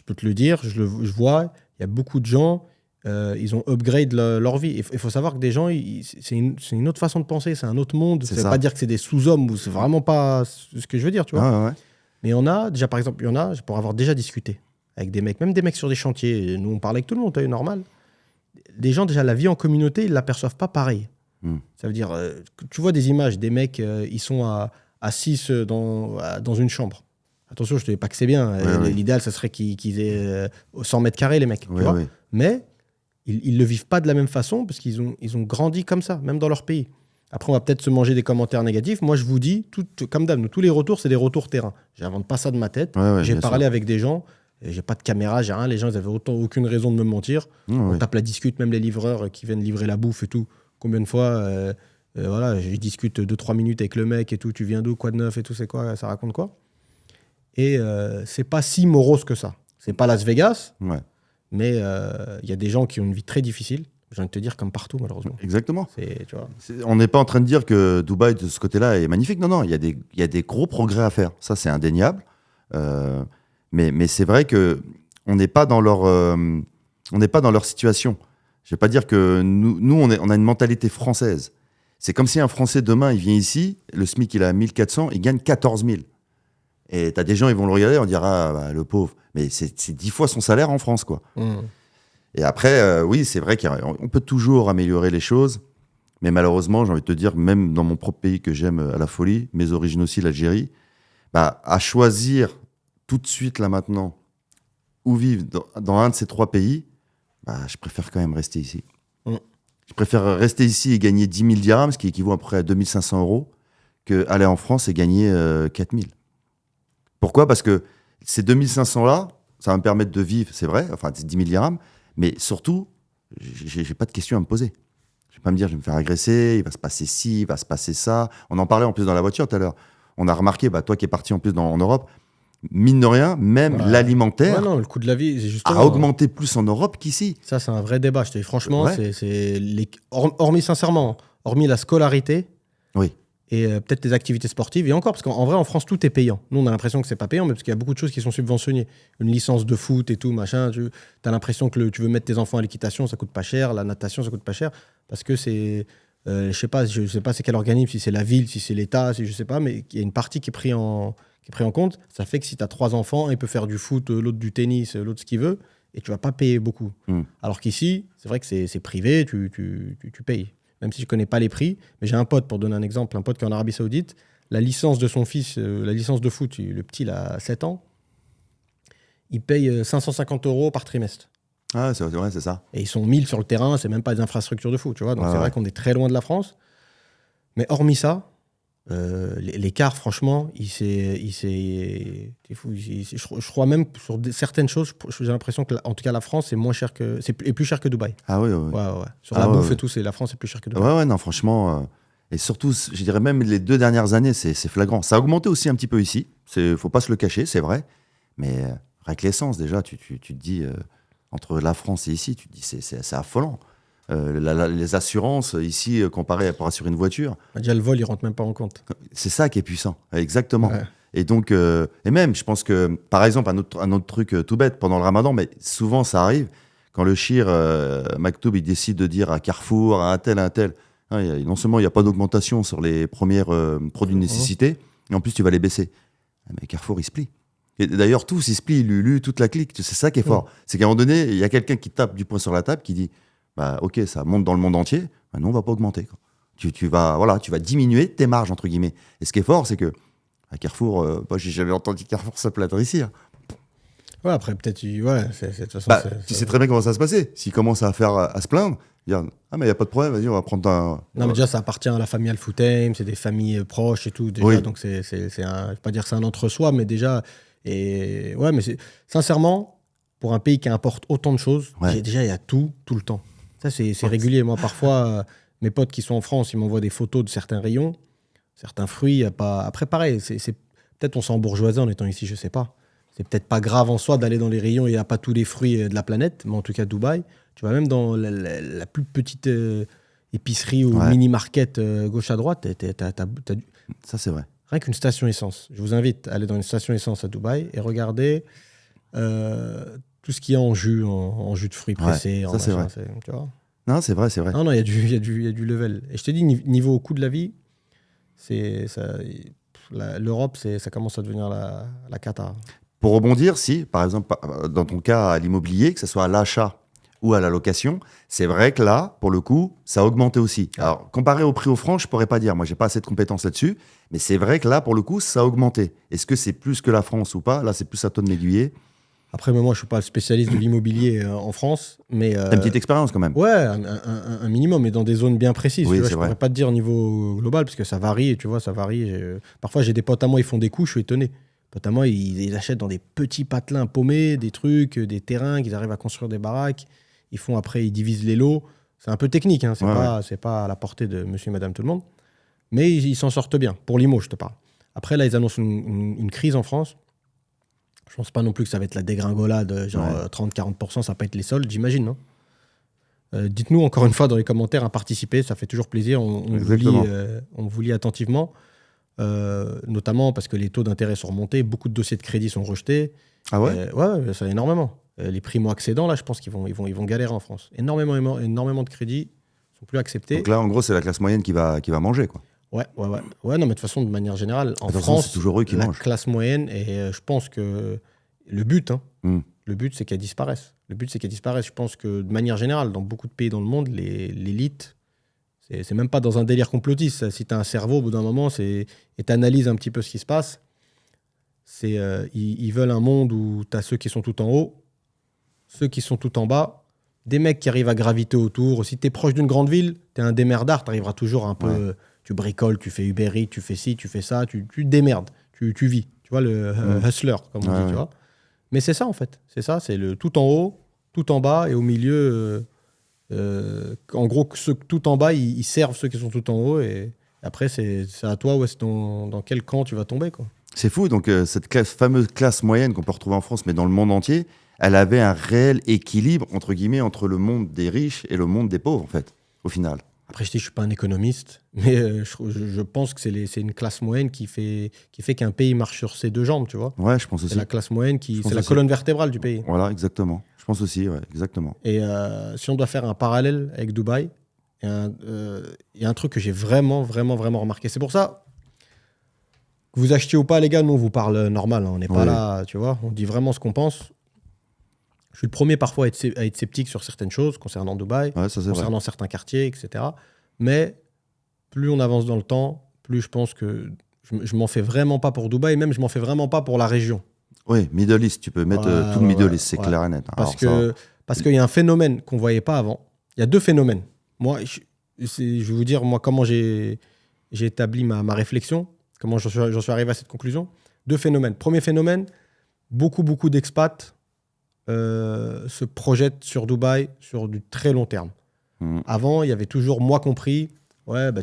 peux te le dire, je vois, il y a beaucoup de gens, ils ont upgrade leur vie. Il faut savoir que des gens, c'est une autre façon de penser, c'est un autre monde. Ça ne veut pas dire que c'est des sous-hommes, ou c'est vraiment pas ce que je veux dire, tu vois. Mais on a, déjà par exemple, pour avoir déjà discuté avec des mecs, même des mecs sur des chantiers, nous on parlait avec tout le monde, c'est normal. Des gens, déjà, la vie en communauté, ils ne l'aperçoivent pas pareil. Ça veut dire, tu vois des images, des mecs, ils sont à 6 dans une chambre. Attention, je ne te dis pas que c'est bien. L'idéal, ça serait qu'ils aient 100 mètres carrés, les mecs. Tu vois. Mais ils ne le vivent pas de la même façon parce qu'ils ont grandi comme ça, même dans leur pays. Après, on va peut-être se manger des commentaires négatifs. Moi, je vous dis, comme d'hab, tous les retours, c'est des retours terrain. Je n'invente pas ça de ma tête. J'ai parlé avec des gens. J'ai pas de caméra, j'ai rien. Les gens, ils n'avaient aucune raison de me mentir. On tape la discute, même les livreurs qui viennent livrer la bouffe et tout. Combien de fois je discute 2-3 minutes avec le mec et tout. Tu viens d'où, quoi de neuf et tout, c'est quoi, ça raconte quoi. Et c'est pas si morose que ça. C'est pas Las Vegas, mais il y a des gens qui ont une vie très difficile. J'ai envie de te dire, comme partout, malheureusement. Exactement. Tu vois. On n'est pas en train de dire que Dubaï, de ce côté-là, est magnifique. Non, il y a des gros progrès à faire. Ça, c'est indéniable. Mais c'est vrai qu'on n'est pas dans leur situation. Je ne vais pas dire que nous on a une mentalité française. C'est comme si un Français, demain, il vient ici, le SMIC, il est à 1400, il gagne 14 000. Et tu as des gens, ils vont le regarder, on dira, le pauvre. Mais c'est 10 fois son salaire en France, quoi. Et après, oui, c'est vrai qu'on peut toujours améliorer les choses. Mais malheureusement, j'ai envie de te dire, même dans mon propre pays que j'aime à la folie, mes origines aussi, l'Algérie, à choisir tout de suite, là, maintenant, où vivre dans un de ces 3 pays, je préfère quand même rester ici. Je préfère rester ici et gagner 10 000 dirhams, ce qui équivaut à peu près à 2 500 €, qu'aller en France et gagner 4 000. Pourquoi ? Parce que ces 2 500-là, ça va me permettre de vivre, c'est vrai, enfin 10 000 dirhams, mais surtout, j'ai pas de questions à me poser. Je vais pas me dire, je vais me faire agresser, il va se passer ci, il va se passer ça. On en parlait en plus dans la voiture tout à l'heure. On a remarqué, toi qui es parti en plus en Europe, mine de rien, même l'alimentaire le coût de la vie, justement, a augmenté plus en Europe qu'ici. Ça, c'est un vrai débat. Je te dis, franchement, hormis la scolarité et peut-être les activités sportives, et encore, parce qu'en vrai, en France, tout est payant. Nous, on a l'impression que c'est pas payant, mais parce qu'il y a beaucoup de choses qui sont subventionnées. Une licence de foot et tout, machin, tu as l'impression que tu veux mettre tes enfants à l'équitation, ça coûte pas cher, la natation, ça coûte pas cher, parce que c'est... je sais pas c'est quel organisme, si c'est la ville, si c'est l'État, je sais pas, mais il y a une partie qui est prise en compte. Ça fait que si tu as 3 enfants, il peut faire du foot, l'autre du tennis, l'autre ce qu'il veut, et tu vas pas payer beaucoup. Alors qu'ici, c'est vrai que c'est privé, tu payes. Même si je connais pas les prix, mais j'ai un pote, pour donner un exemple, un pote qui est en Arabie Saoudite, la licence de son fils, la licence de foot, le petit, il a 7 ans, ils payent 550 € par trimestre. Ah, c'est ça. Et ils sont 1000 sur le terrain, c'est même pas des infrastructures de fou, tu vois. Donc c'est vrai qu'on est très loin de la France. Mais hormis ça, l'écart, franchement, je crois même sur certaines choses, j'ai l'impression que, en tout cas, la France est moins cher est plus cher que Dubaï. Ah oui. Ouais. Sur la bouffe et tout, la France est plus cher que Dubaï. Ouais, non, franchement. Et surtout, je dirais même les 2 dernières années, c'est flagrant. Ça a augmenté aussi un petit peu ici. Faut pas se le cacher, c'est vrai. Mais avec l'essence, déjà, tu te dis, entre la France et ici, tu te dis, c'est affolant. Les assurances ici, comparées pour assurer une voiture. Déjà, le vol, il rentre même pas en compte. C'est ça qui est puissant, exactement. Ouais. Et donc, et même, je pense que, par exemple, un autre truc tout bête, pendant le ramadan, mais souvent ça arrive, quand le Shir Maktoum, il décide de dire à Carrefour, à un tel, non seulement il n'y a pas d'augmentation sur les premiers produits de nécessité, et en plus tu vas les baisser. Mais Carrefour, il se plie. Et d'ailleurs, tous, ils se plient, Lulu, toute la clique. C'est ça qui est fort. C'est qu'à un moment donné, il y a quelqu'un qui tape du poing sur la table, qui dit, bah, ok, ça monte dans le monde entier, bah, nous, on va pas augmenter, quoi. Tu vas diminuer tes marges, entre guillemets. Et ce qui est fort, c'est que à Carrefour, moi, j'ai jamais entendu Carrefour se plaindre ici. Hein. Ouais, après, peut-être, de toute façon, tu sais très bien comment ça va se passer. S'ils commencent à se plaindre, dire, ah, mais il n'y a pas de problème, vas-y, on va prendre un. Non, mais déjà, ça appartient à la famille Al-Futtaim, c'est des familles proches et tout, déjà. Oui. Donc, je ne vais pas dire que c'est un entre-soi, mais déjà. Et ouais, mais sincèrement, pour un pays qui importe autant de choses, déjà, il y a tout le temps. Ça, c'est régulier. Moi, parfois, mes potes qui sont en France, ils m'envoient des photos de certains rayons, certains fruits. Après, pareil, peut-être on s'en bourgeoisie en étant ici, je sais pas. C'est peut-être pas grave en soi d'aller dans les rayons et il n'y a pas tous les fruits de la planète, mais en tout cas, Dubaï, tu vas même dans la plus petite épicerie ou mini-market gauche à droite, ça, c'est vrai. Rien qu'une station essence. Je vous invite à aller dans une station essence à Dubaï et regarder tout ce qu'il y a en jus, en jus de fruits pressés. Ça, c'est vrai. Tu vois. Non, c'est vrai. Non, il y a du level. Et je te dis, niveau coût de la vie, l'Europe, ça commence à devenir la cata. Pour rebondir, si, par exemple, dans ton cas, à l'immobilier, que ce soit à l'achat ou à la location, c'est vrai que là, pour le coup, ça a augmenté aussi. Alors, comparé au prix au franc, je pourrais pas dire. Moi, j'ai pas assez de compétences là-dessus. Mais c'est vrai que là, pour le coup, ça a augmenté. Est-ce que c'est plus que la France ou pas ? Là, c'est plus à toi de m'aiguiller. Après, moi, je suis pas le spécialiste de l'immobilier en France. Mais t'as une petite expérience quand même. Ouais, un minimum, mais dans des zones bien précises. Oui, tu vois, je pourrais pas te dire au niveau global, parce que ça varie, tu vois, ça varie. Parfois, j'ai des potes à moi, ils font des coups, je suis étonné. Potes à moi, ils achètent dans des petits patelins paumés, des trucs, des terrains, qu'ils arrivent à construire des baraques. Après, ils divisent les lots. C'est un peu technique, hein. C'est pas à la portée de monsieur et madame tout le monde. Mais ils s'en sortent bien. Pour l'IMO, je te parle. Après, là, ils annoncent une crise en France. Je pense pas non plus que ça va être la dégringolade, genre 30-40%, ça va pas être les soldes, j'imagine, non ? Dites-nous encore une fois dans les commentaires à participer, ça fait toujours plaisir. On vous lit attentivement. Notamment parce que les taux d'intérêt sont remontés, beaucoup de dossiers de crédit sont rejetés. Ah ouais ? Ouais, ça énormément. Les primo-accédants, là, je pense qu'ils vont galérer en France. Énormément de crédits sont plus acceptés. Donc là, en gros, c'est la classe moyenne qui va manger, quoi. Ouais, non, mais de toute façon, de manière générale, en France, c'est toujours eux qui mangent. La classe moyenne, et je pense que le but, c'est qu'elle disparaisse. Je pense que, de manière générale, dans beaucoup de pays dans le monde, l'élite, c'est même pas dans un délire complotiste. Si tu as un cerveau, au bout d'un moment, et tu analyses un petit peu ce qui se passe, ils veulent un monde où tu as ceux qui sont tout en haut, ceux qui sont tout en bas, des mecs qui arrivent à graviter autour. Si tu es proche d'une grande ville, tu es un démerdard, tu arriveras toujours un peu... Ouais. Tu bricoles, tu fais Uber Eats, tu fais ci, tu fais ça, tu te démerdes, tu vis. Tu vois, le hustler, comme on dit, tu vois. Mais c'est ça, en fait. C'est ça, c'est le tout en haut, tout en bas, et au milieu... en gros, ceux tout en bas, ils servent ceux qui sont tout en haut, et après, c'est à toi dans quel camp tu vas tomber, quoi. C'est fou, donc cette fameuse classe moyenne qu'on peut retrouver en France, mais dans le monde entier, elle avait un réel équilibre, entre guillemets, entre le monde des riches et le monde des pauvres, en fait, au final. Après, je suis pas un économiste, mais je pense que c'est une classe moyenne qui fait qu'un pays marche sur ses deux jambes, tu vois. Ouais, je pense aussi. C'est la classe moyenne c'est la colonne vertébrale du pays. Voilà, exactement. Je pense aussi, ouais, exactement. Et si on doit faire un parallèle avec Dubaï, il y a un truc que j'ai vraiment remarqué. C'est pour ça que vous achetiez ou pas, les gars, nous on vous parle normal, hein, on n'est pas là, tu vois. On dit vraiment ce qu'on pense. Je suis le premier parfois à être sceptique sur certaines choses concernant Dubaï, concernant certains quartiers, etc. Mais plus on avance dans le temps, plus je pense que je m'en fais vraiment pas pour Dubaï, même je m'en fais vraiment pas pour la région. Oui, Middle East, tu peux mettre tout le Middle East, c'est clair et net. Parce qu'il y a un phénomène qu'on ne voyait pas avant. Il y a 2 phénomènes. Moi, je vais vous dire comment j'ai établi ma réflexion, comment j'en suis arrivé à cette conclusion. 2 phénomènes. Premier phénomène, beaucoup d'expats se projettent sur Dubaï sur du très long terme. Avant, il y avait toujours, moi compris, ouais, bah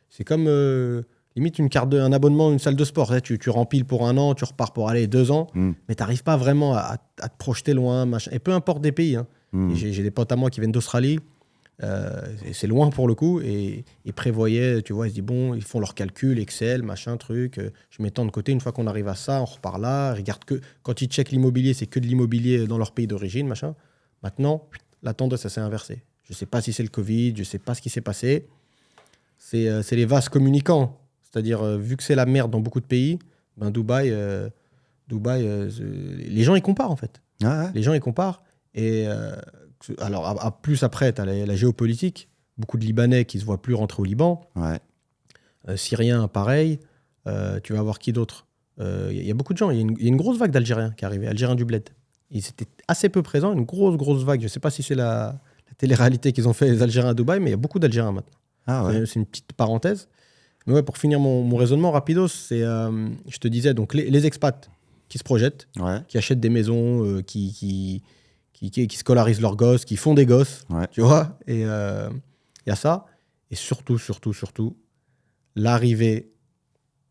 c'est comme limite un abonnement, une salle de sport. Tu rempiles pour 1 an, tu repars pour aller 2 ans, mais tu n'arrives pas vraiment à te projeter loin. Machin. Et peu importe des pays. Hein. J'ai des potes à moi qui viennent d'Australie. C'est loin pour le coup. Et ils prévoyaient, tu vois, ils se disent, bon, ils font leurs calculs, Excel, machin, truc. Je mets tant de côté. Une fois qu'on arrive à ça, on repart là. Regarde que quand ils checkent l'immobilier, c'est que de l'immobilier dans leur pays d'origine, machin. Maintenant, la tendance, ça s'est inversée. Je ne sais pas si c'est le Covid, je ne sais pas ce qui s'est passé. C'est les vases communicants. C'est-à-dire, vu que c'est la merde dans beaucoup de pays, ben Dubaï, les gens, ils comparent, en fait. Ah ouais. Les gens, ils comparent. Et alors, plus après, tu as la géopolitique. Beaucoup de Libanais qui ne se voient plus rentrer au Liban. Ouais. Syriens, pareil. Tu vas voir qui d'autre. Il y a beaucoup de gens. Il y a une grosse vague d'Algériens qui est arrivée. Algériens du bled. Ils étaient assez peu présents. Une grosse vague. Je ne sais pas si c'est la télé-réalité qu'ils ont fait, les Algériens à Dubaï, mais il y a beaucoup d'Algériens maintenant. Ah ouais. C'est une petite parenthèse. Mais ouais, pour finir mon raisonnement rapidos, c'est, je te disais, donc les expats qui se projettent, qui achètent des maisons, qui se scolarisent leurs gosses, qui font des gosses, tu vois. Et il y a ça. Et surtout, l'arrivée,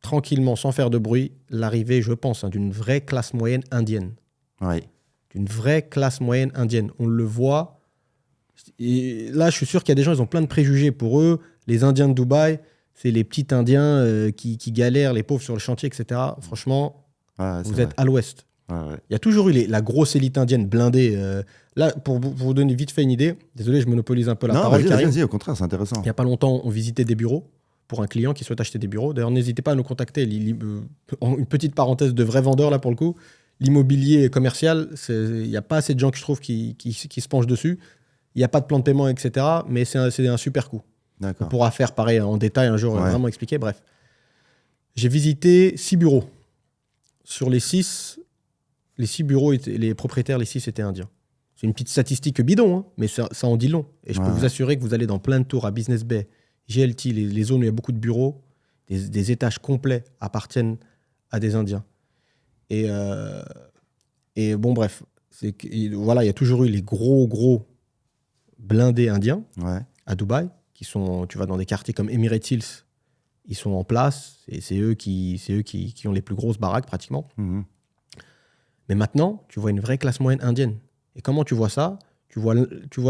tranquillement, sans faire de bruit, l'arrivée, je pense, d'une vraie classe moyenne indienne. Ouais. D'une vraie classe moyenne indienne. On le voit. Et là, je suis sûr qu'il y a des gens, ils ont plein de préjugés. Pour eux, les Indiens de Dubaï, c'est les petits Indiens qui galèrent, les pauvres sur le chantier, etc. Franchement, vous êtes à l'ouest. Il y a toujours eu la grosse élite indienne blindée. Là, pour vous donner vite fait une idée, désolé, je monopolise un peu la parole. Vas-y, au contraire, c'est intéressant. Il n'y a pas longtemps, on visitait des bureaux pour un client qui souhaite acheter des bureaux. D'ailleurs, n'hésitez pas à nous contacter. Une petite parenthèse de vrais vendeurs, là, pour le coup. L'immobilier commercial, il n'y a pas assez de gens que je trouve qui se penchent dessus. Il n'y a pas de plan de paiement, etc. Mais c'est un super coup. D'accord. On pourra faire pareil en détail un jour, vraiment expliquer. Bref. J'ai visité 6 bureaux. Sur les 6 bureaux, les propriétaires, les 6 étaient indiens. C'est une petite statistique bidon, hein, mais ça en dit long. Et je peux vous assurer que vous allez dans plein de tours à Business Bay, GLT, les zones où il y a beaucoup de bureaux, des étages complets appartiennent à des Indiens. Et bon, bref, voilà, il y a toujours eu les gros blindés indiens à Dubaï, qui sont, tu vas dans des quartiers comme Emirates Hills, ils sont en place, et c'est eux qui ont les plus grosses baraques pratiquement. Mais maintenant, tu vois une vraie classe moyenne indienne. Et comment tu vois ça ? Tu vois,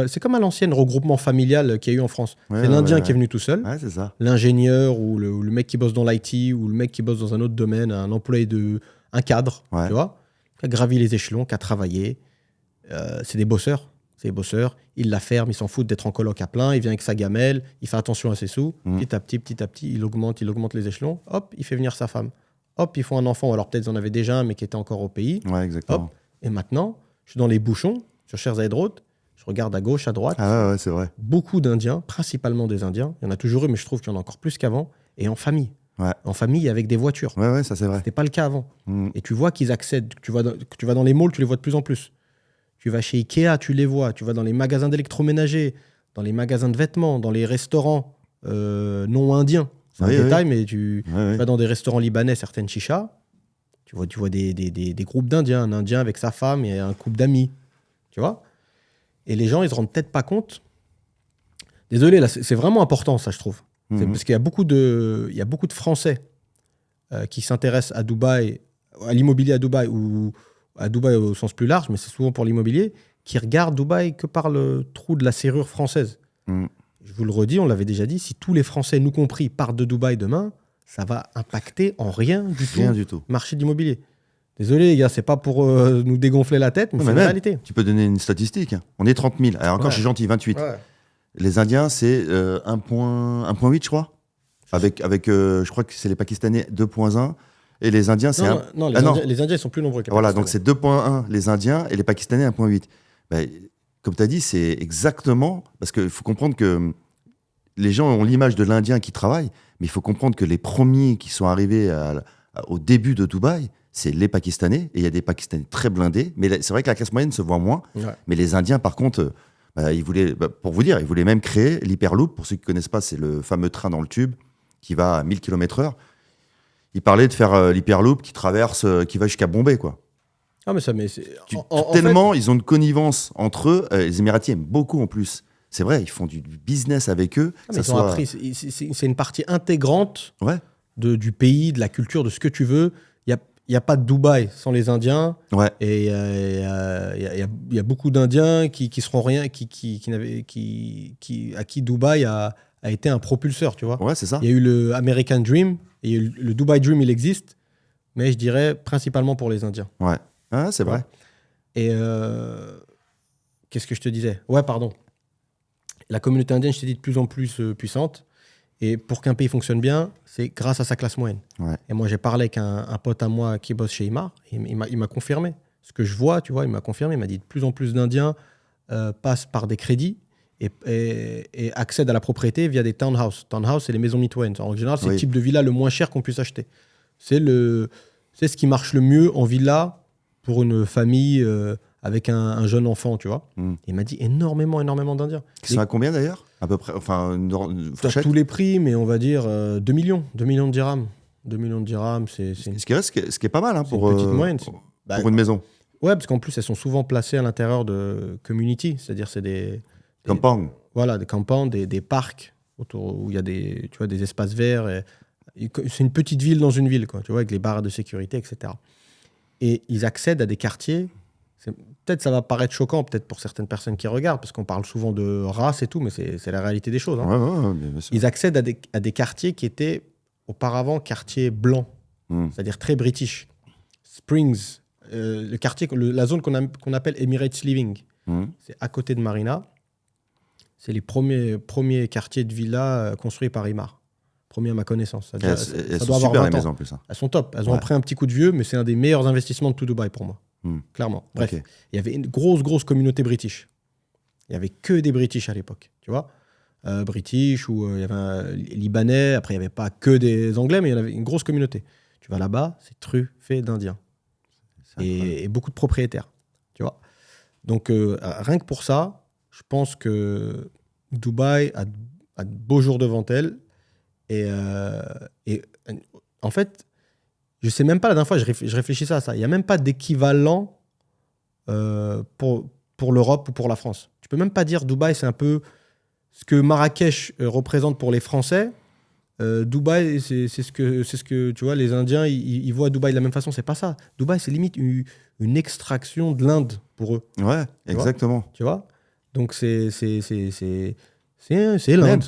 c'est comme à l'ancienne regroupement familial qu'il y a eu en France. C'est l'Indien qui est venu tout seul, c'est ça. L'ingénieur ou le mec qui bosse dans l'IT ou le mec qui bosse dans un autre domaine, un employé un cadre, tu vois, qui a gravi les échelons, qui a travaillé. C'est des bosseurs. Il la ferme, il s'en fout d'être en coloc à plein, il vient avec sa gamelle, il fait attention à ses sous. Petit à petit, il augmente les échelons. Hop, il fait venir sa femme. Hop, ils font un enfant. Alors peut-être ils en avaient déjà un, mais qui était encore au pays. Ouais, exactement. Hop, et maintenant, je suis dans les bouchons, sur Sherzade Road, je regarde à gauche, à droite. Ah ouais, c'est vrai. Beaucoup d'Indiens, principalement des Indiens. Il y en a toujours eu, mais je trouve qu'il y en a encore plus qu'avant. Et en famille. En famille avec des voitures. Ouais, ça c'est vrai. C'était pas le cas avant. Et tu vois qu'ils accèdent. Tu vas dans les malls, tu les vois de plus en plus. Tu vas chez Ikea, tu les vois. Tu vas dans les magasins d'électroménager, dans les magasins de vêtements, dans les restaurants non indiens. C'est un détail, mais tu vas dans des restaurants libanais, certaines chichas. Tu vois des groupes d'Indiens. Un Indien avec sa femme et un couple d'amis. Tu vois ? Et les gens, ils se rendent peut-être pas compte. Désolé, là, c'est vraiment important, ça, je trouve. Parce qu'il y a beaucoup de Français qui s'intéressent à Dubaï, à l'immobilier à Dubaï, ou à Dubaï au sens plus large, mais c'est souvent pour l'immobilier, qui regardent Dubaï que par le trou de la serrure française. Je vous le redis, on l'avait déjà dit, si tous les Français, nous compris, partent de Dubaï demain, ça va impacter en rien du tout le marché de l'immobilier. Désolé les gars, c'est pas pour nous dégonfler la tête, mais c'est la réalité. Tu peux donner une statistique. On est 30 000. Alors encore, je suis gentil, 28. Les Indiens, c'est 1,8, je crois. Avec je crois que c'est les Pakistanais 2,1. Et les Indiens, c'est les Indiens, ils sont plus nombreux que les Voilà, donc c'est 2,1 les Indiens et les Pakistanais 1,8. Ben, comme tu as dit, c'est exactement... Parce qu'il faut comprendre que les gens ont l'image de l'Indien qui travaille, mais il faut comprendre que les premiers qui sont arrivés au début de Dubaï, c'est les Pakistanais. Et il y a des Pakistanais très blindés. Mais c'est vrai que la classe moyenne se voit moins. Ouais. Mais les Indiens, par contre, ils voulaient, pour vous dire, ils voulaient même créer l'Hyperloop. Pour ceux qui ne connaissent pas, c'est le fameux train dans le tube qui va à 1000 km/h. Ils parlaient de faire l'Hyperloop qui va jusqu'à Bombay, quoi. Ah, mais ça, Tellement ils ont une connivence entre eux. Les Émiratis aiment beaucoup en plus. C'est vrai, ils font du business avec eux. C'est une partie intégrante du pays, de la culture, de ce que tu veux. Il n'y a pas de Dubaï sans les Indiens. Ouais. Et il y a beaucoup d'Indiens qui seront rien, à qui Dubaï a été un propulseur, tu vois. Ouais, c'est ça. Il y a eu le American Dream, et il y a eu le Dubai Dream, il existe, mais je dirais principalement pour les Indiens. Ouais, c'est vrai. Et qu'est-ce que je te disais ? Ouais, pardon. La communauté indienne, je t'ai dit, de plus en plus puissante. Et pour qu'un pays fonctionne bien, c'est grâce à sa classe moyenne. Ouais. Et moi, j'ai parlé avec un pote à moi qui bosse chez Emaar. Il m'a confirmé. Ce que je vois, tu vois, il m'a confirmé. Il m'a dit de plus en plus d'Indiens passent par des crédits et accèdent à la propriété via des townhouses. Townhouses, c'est les maisons mitoyennes. En général, c'est le type de villa le moins cher qu'on puisse acheter. C'est ce qui marche le mieux en villa pour une famille avec un jeune enfant, tu vois. Il m'a dit énormément d'Indiens. Qui sont à combien d'ailleurs ? À peu près, enfin, une fourchette ? Tous les prix, mais on va dire 2 millions de dirhams. 2 millions de dirhams, c'est ce qui est pas mal pour une petite moyenne. Pour une maison. Ouais, parce qu'en plus, elles sont souvent placées à l'intérieur de community, c'est-à-dire c'est des compounds. Voilà, des compounds, des parcs autour où il y a des espaces verts. C'est une petite ville dans une ville, quoi, tu vois, avec les barres de sécurité, etc. Et ils accèdent à des quartiers. Peut-être ça va paraître choquant, peut-être pour certaines personnes qui regardent, parce qu'on parle souvent de race et tout, mais c'est la réalité des choses. Hein. Ouais, bien sûr. Ils accèdent à des quartiers qui étaient auparavant quartiers blancs, c'est-à-dire très british. Springs, le quartier, la zone qu'on appelle Emirates Living, c'est à côté de Marina. C'est les premiers quartiers de villas construits par Emaar. Premier à ma connaissance. Elles sont super les maisons en plus. Hein. Elles sont top. Elles ont pris un petit coup de vieux, mais c'est un des meilleurs investissements de tout Dubaï pour moi. Clairement. Bref, il y avait une grosse communauté british. Il n'y avait que des British à l'époque, tu vois. British, ou il y avait un Libanais. Après, il n'y avait pas que des Anglais, mais il y avait une grosse communauté. Tu vas là-bas, c'est truffé d'Indiens. Et beaucoup de propriétaires, tu vois. Donc, rien que pour ça, je pense que Dubaï a de beaux jours devant elle. Et en fait, je sais même pas, la dernière fois, je réfléchissais à ça. Il n'y a même pas d'équivalent pour l'Europe ou pour la France. Tu peux même pas dire Dubaï, c'est un peu ce que Marrakech représente pour les Français. Dubaï, c'est ce que tu vois, les Indiens, ils voient Dubaï de la même façon. C'est pas ça. Dubaï, c'est limite une extraction de l'Inde pour eux. Ouais, exactement. Tu vois ? Donc c'est l'Inde.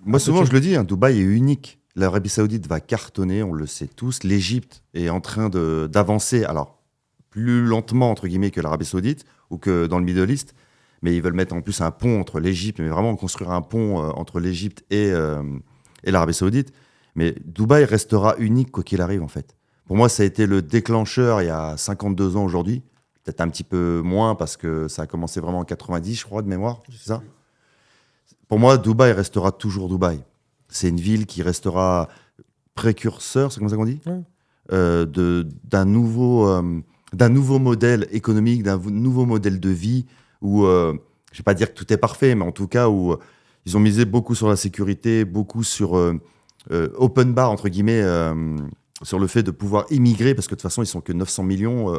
Moi, souvent, je le dis, Dubaï est unique. L'Arabie Saoudite va cartonner, on le sait tous. L'Égypte est en train d'avancer, alors plus lentement, entre guillemets, que l'Arabie Saoudite ou que dans le Middle East. Mais ils veulent mettre en plus un pont entre l'Égypte, mais vraiment construire un pont entre l'Égypte et l'Arabie Saoudite. Mais Dubaï restera unique quoi qu'il arrive, en fait. Pour moi, ça a été le déclencheur il y a 52 ans aujourd'hui. Peut-être un petit peu moins parce que ça a commencé vraiment en 90, je crois, de mémoire. C'est ça ? Pour moi, Dubaï restera toujours Dubaï. C'est une ville qui restera précurseur, c'est comme ça qu'on dit ? D'un nouveau modèle économique, d'un nouveau modèle de vie où, je ne vais pas dire que tout est parfait, mais en tout cas où ils ont misé beaucoup sur la sécurité, beaucoup sur open bar, entre guillemets, sur le fait de pouvoir immigrer, parce que de toute façon, ils sont que 900 000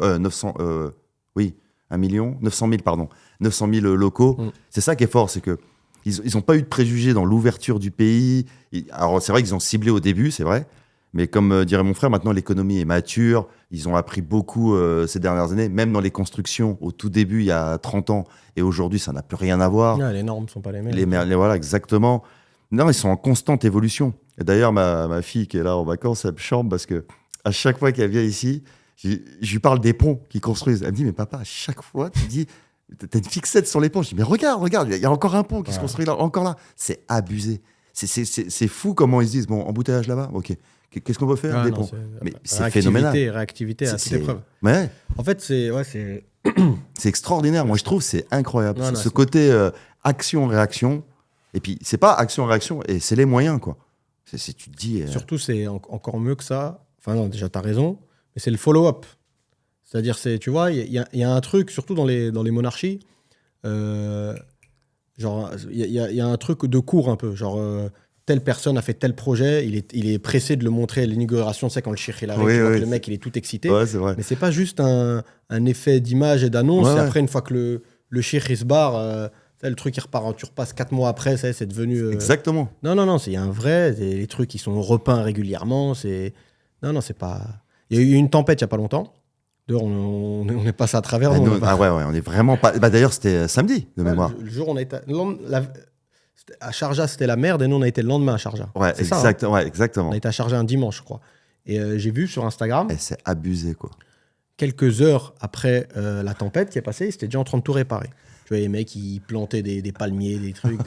locaux. C'est ça qui est fort, c'est que ils n'ont pas eu de préjugés dans l'ouverture du pays. Alors, c'est vrai qu'ils ont ciblé au début, c'est vrai. Mais comme dirait mon frère, maintenant, l'économie est mature. Ils ont appris beaucoup ces dernières années, même dans les constructions. Au tout début, il y a 30 ans. Et aujourd'hui, ça n'a plus rien à voir. Les normes ne sont pas les mêmes. Voilà, exactement. Non, ils sont en constante évolution. Et d'ailleurs, ma fille qui est là en vacances, elle me chambre parce que à chaque fois qu'elle vient ici, je lui parle des ponts qu'ils construisent. Elle me dit, mais papa, à chaque fois, tu dis... T'as une fixette sur les ponts. Je dis, mais regarde, il y a encore un pont qui se construit là, encore là. C'est abusé. C'est fou comment ils se disent, bon, embouteillage là-bas, ok. Qu'est-ce qu'on peut faire des ponts ? Mais c'est phénoménal. Réactivité à toute épreuve. Ouais. En fait, c'est extraordinaire. Moi, je trouve c'est incroyable. Ce côté action-réaction. Et puis, c'est pas action-réaction, et c'est les moyens, quoi. Tu te dis... Surtout, c'est encore mieux que ça. Enfin, non, déjà, t'as raison. mais c'est le follow-up. C'est-à-dire, tu vois, il y a un truc, surtout dans les monarchies, genre, il y a un truc de cours un peu. Genre, telle personne a fait tel projet, il est pressé de le montrer à l'inauguration. Tu sais, quand le cheikh il arrive, tu vois que le mec, il est tout excité. Ouais, c'est vrai. Mais c'est pas juste un effet d'image et d'annonce. Et après, une fois que le cheikh il se barre, le truc il repart, tu repasses 4 mois après, c'est devenu. Exactement. Non, il y a un vrai. Les trucs qui sont repeints régulièrement. Non, c'est pas. Il y a eu une tempête il y a pas longtemps. D'ailleurs, on est passé à travers. On est vraiment pas. Bah, d'ailleurs, c'était samedi de mémoire. Le jour, on a été. À Sharjah, c'était la merde, et nous, on a été le lendemain à Sharjah. Ouais, exactement. On a été à Sharjah un dimanche, je crois. Et j'ai vu sur Instagram. Et c'est abusé, quoi. Quelques heures après la tempête qui est passée, ils étaient déjà en train de tout réparer. Tu vois, les mecs, ils plantaient des palmiers, des trucs.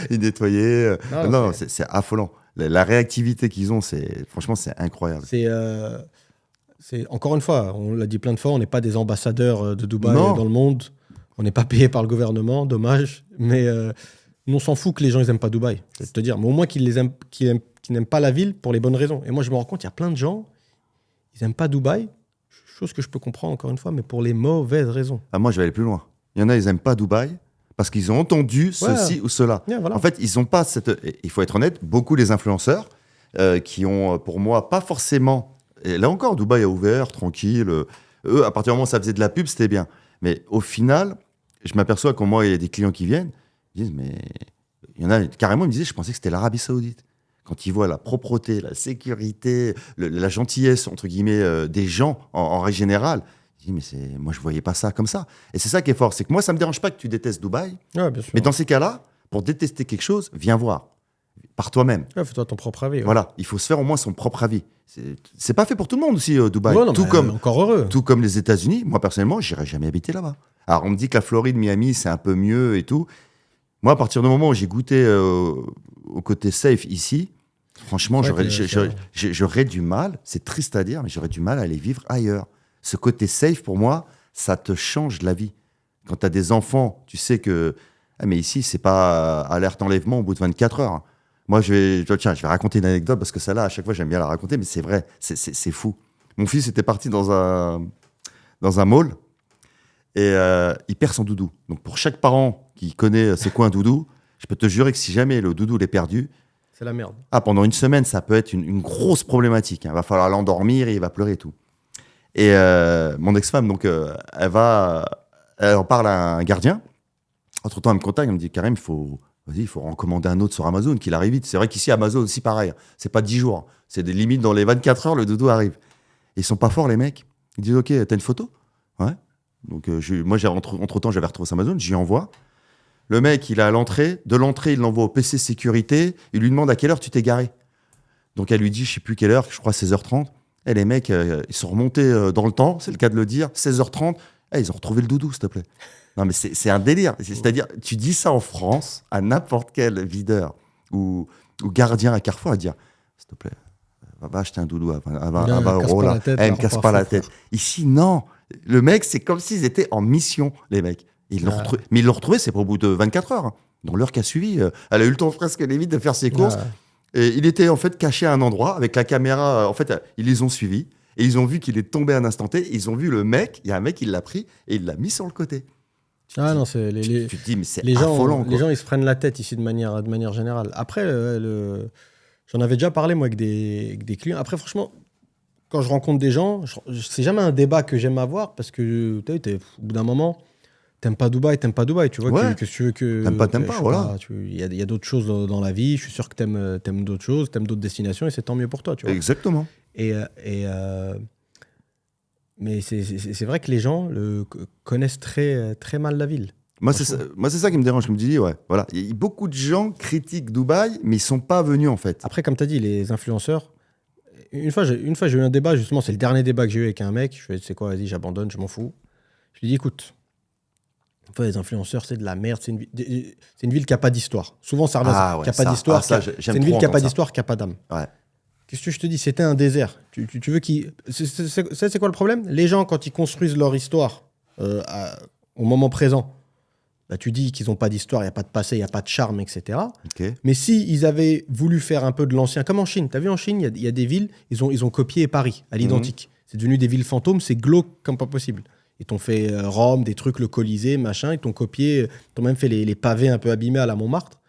Ils nettoyaient. Non, c'est affolant. La réactivité qu'ils ont, franchement, c'est incroyable. Encore une fois, on l'a dit plein de fois, on n'est pas des ambassadeurs de Dubaï dans le monde. On n'est pas payé par le gouvernement, dommage. Mais nous, on s'en fout que les gens ils n'aiment pas Dubaï. Je vais te dire. Mais au moins qu'ils n'aiment pas la ville pour les bonnes raisons. Et moi, je me rends compte, il y a plein de gens, ils n'aiment pas Dubaï. Chose que je peux comprendre, encore une fois, mais pour les mauvaises raisons. Ah, moi, je vais aller plus loin. Il y en a, ils n'aiment pas Dubaï parce qu'ils ont entendu ceci ou cela. Yeah, voilà. En fait, ils n'ont pas cette... Il faut être honnête, beaucoup les influenceurs qui ont, pour moi, pas forcément... Et là encore, Dubaï a ouvert, tranquille. Eux, à partir du moment où ça faisait de la pub, c'était bien. Mais au final, je m'aperçois qu'au moins, il y a des clients qui viennent, ils disent, mais... Il y en a carrément, ils me disaient, je pensais que c'était l'Arabie Saoudite. Quand ils voient la propreté, la sécurité, la gentillesse, entre guillemets, des gens en règle générale, ils disent, mais moi, je ne voyais pas ça comme ça. Et c'est ça qui est fort, c'est que moi, ça ne me dérange pas que tu détestes Dubaï. Ouais, bien sûr. Mais dans ces cas-là, pour détester quelque chose, viens voir. Par toi-même. Ouais, fais-toi ton propre avis. Ouais. Voilà, il faut se faire au moins son propre avis. C'est pas fait pour tout le monde aussi, Dubaï. Ouais, non, encore heureux. Tout comme les États-Unis. Moi, personnellement, j'irai jamais habiter là-bas. Alors, on me dit que la Floride, Miami, c'est un peu mieux et tout. Moi, à partir du moment où j'ai goûté au côté safe ici, franchement, j'aurais du mal, c'est triste à dire, mais j'aurais du mal à aller vivre ailleurs. Ce côté safe, pour moi, ça te change la vie. Quand tu as des enfants, tu sais que... Ah, mais ici, c'est pas alerte enlèvement au bout de 24 heures. Moi, je vais raconter une anecdote parce que celle-là, à chaque fois, j'aime bien la raconter, mais c'est vrai, c'est fou. Mon fils était parti dans un mall et il perd son doudou. Donc, pour chaque parent qui connaît c'est quoi un doudou, je peux te jurer que si jamais le doudou l'est perdu, c'est la merde. Ah, pendant une semaine, ça peut être une grosse problématique. Il va falloir l'endormir et il va pleurer et tout. Et mon ex-femme, donc, elle en parle à un gardien. Entre-temps, elle me contacte, elle me dit, Karim, il faut en commander un autre sur Amazon, qu'il arrive vite. C'est vrai qu'ici, Amazon aussi, pareil. C'est pas 10 jours. C'est des limites dans les 24 heures, le doudou arrive. Et ils sont pas forts, les mecs. Ils disent, OK, t'as une photo? Ouais. Donc, moi, entre-temps, j'avais retrouvé sur Amazon, j'y envoie. Le mec, il est à l'entrée. De l'entrée, il l'envoie au PC sécurité. Il lui demande à quelle heure tu t'es garé. Donc, elle lui dit, je sais plus quelle heure, je crois 16h30. Et les mecs, ils sont remontés dans le temps, c'est le cas de le dire. 16h30, ils ont retrouvé le doudou, s'il te plaît. Non, mais c'est un délire. C'est-à-dire, tu dis ça en France à n'importe quel videur ou gardien à Carrefour, à dire, s'il te plaît, va acheter un doudou à 20 euros. Là. Il me casse pas la tête. Ici, non. Le mec, c'est comme s'ils étaient en mission, les mecs. Mais ils l'ont retrouvé, c'est pas au bout de 24 heures. Hein. Dans l'heure qui a suivi, elle a eu le temps presque limite de faire ses courses. Et il était en fait caché à un endroit avec la caméra. En fait, ils les ont suivis et ils ont vu qu'il est tombé à un instant T. Ils ont vu le mec, il y a un mec, il l'a pris et il l'a mis sur le côté. Tu te dis, mais c'est affolant. Les gens, ils se prennent la tête ici de manière générale. Après, j'en avais déjà parlé, moi, avec des clients. Après, franchement, quand je rencontre des gens, c'est jamais un débat que j'aime avoir parce que, au bout d'un moment, t'aimes pas Dubaï, tu vois. Ouais. Que tu veux que... T'aimes pas, voilà. Il y a d'autres choses dans la vie. Je suis sûr que t'aimes d'autres choses, t'aimes d'autres destinations et c'est tant mieux pour toi, tu vois. Exactement. Mais c'est vrai que les gens connaissent très, très mal la ville. Moi, c'est ça qui me dérange. Je me dis, ouais, voilà. Beaucoup de gens critiquent Dubaï, mais ils sont pas venus, en fait. Après, comme tu as dit, les influenceurs... Une fois, j'ai eu un débat, justement, c'est le dernier débat que j'ai eu avec un mec. Je fais, tu sais quoi, vas-y, j'abandonne, je m'en fous. Je lui dis, écoute, les influenceurs, c'est de la merde. C'est une ville qui n'a pas d'histoire. Souvent, ça revient qui n'a pas d'histoire. C'est une ville qui n'a pas d'histoire, qui n'a pas d'âme. Ouais. Qu'est-ce que je te dis? C'était un désert. Tu veux qu'il... C'est quoi le problème? Les gens, quand ils construisent leur histoire au moment présent, bah, tu dis qu'ils n'ont pas d'histoire, il n'y a pas de passé, il n'y a pas de charme, etc. Okay. Mais s'ils avaient voulu faire un peu de l'ancien, comme en Chine, tu as vu en Chine, il y a des villes, ils ont copié Paris à l'identique. C'est devenu des villes fantômes, c'est glauque comme pas possible. Ils t'ont fait Rome, des trucs, le Colisée, machin. Ils t'ont copié, ils t'ont même fait les pavés un peu abîmés à la Montmartre.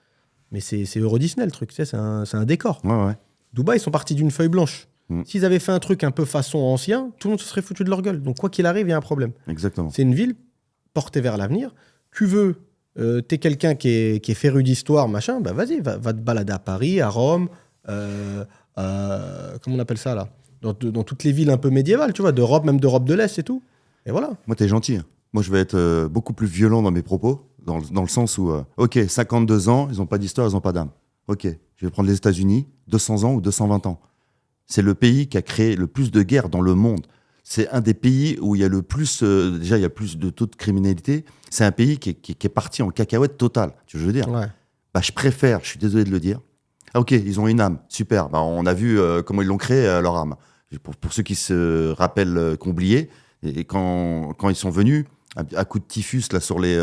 Mais c'est Euro Disney, le truc. Tu sais, c'est un décor. Ouais. Dubaï, ils sont partis d'une feuille blanche. S'ils avaient fait un truc un peu façon ancien, tout le monde se serait foutu de leur gueule. Donc, quoi qu'il arrive, il y a un problème. Exactement. C'est une ville portée vers l'avenir. Tu veux, t'es quelqu'un qui est féru d'histoire, machin, bah vas-y, va te balader à Paris, à Rome, comment on appelle ça, là, dans toutes les villes un peu médiévales, tu vois, d'Europe, même d'Europe de l'Est et tout. Et voilà. Moi, t'es gentil. Moi, je vais être beaucoup plus violent dans mes propos, dans le sens où, OK, 52 ans, ils n'ont pas d'histoire, ils n'ont pas d'âme. OK, je vais prendre les États-Unis, 200 ans ou 220 ans. C'est le pays qui a créé le plus de guerres dans le monde. C'est un des pays où il y a le plus, déjà, il y a plus de taux de criminalité. C'est un pays qui est parti en cacahuète totale, tu veux dire. Ouais. Bah, je préfère, je suis désolé de le dire. Ah, OK, ils ont une âme, super. Bah, on a vu comment ils l'ont créé, leur âme. Pour ceux qui se rappellent, qui ont oublié, et quand ils sont venus, à coup de typhus là, sur les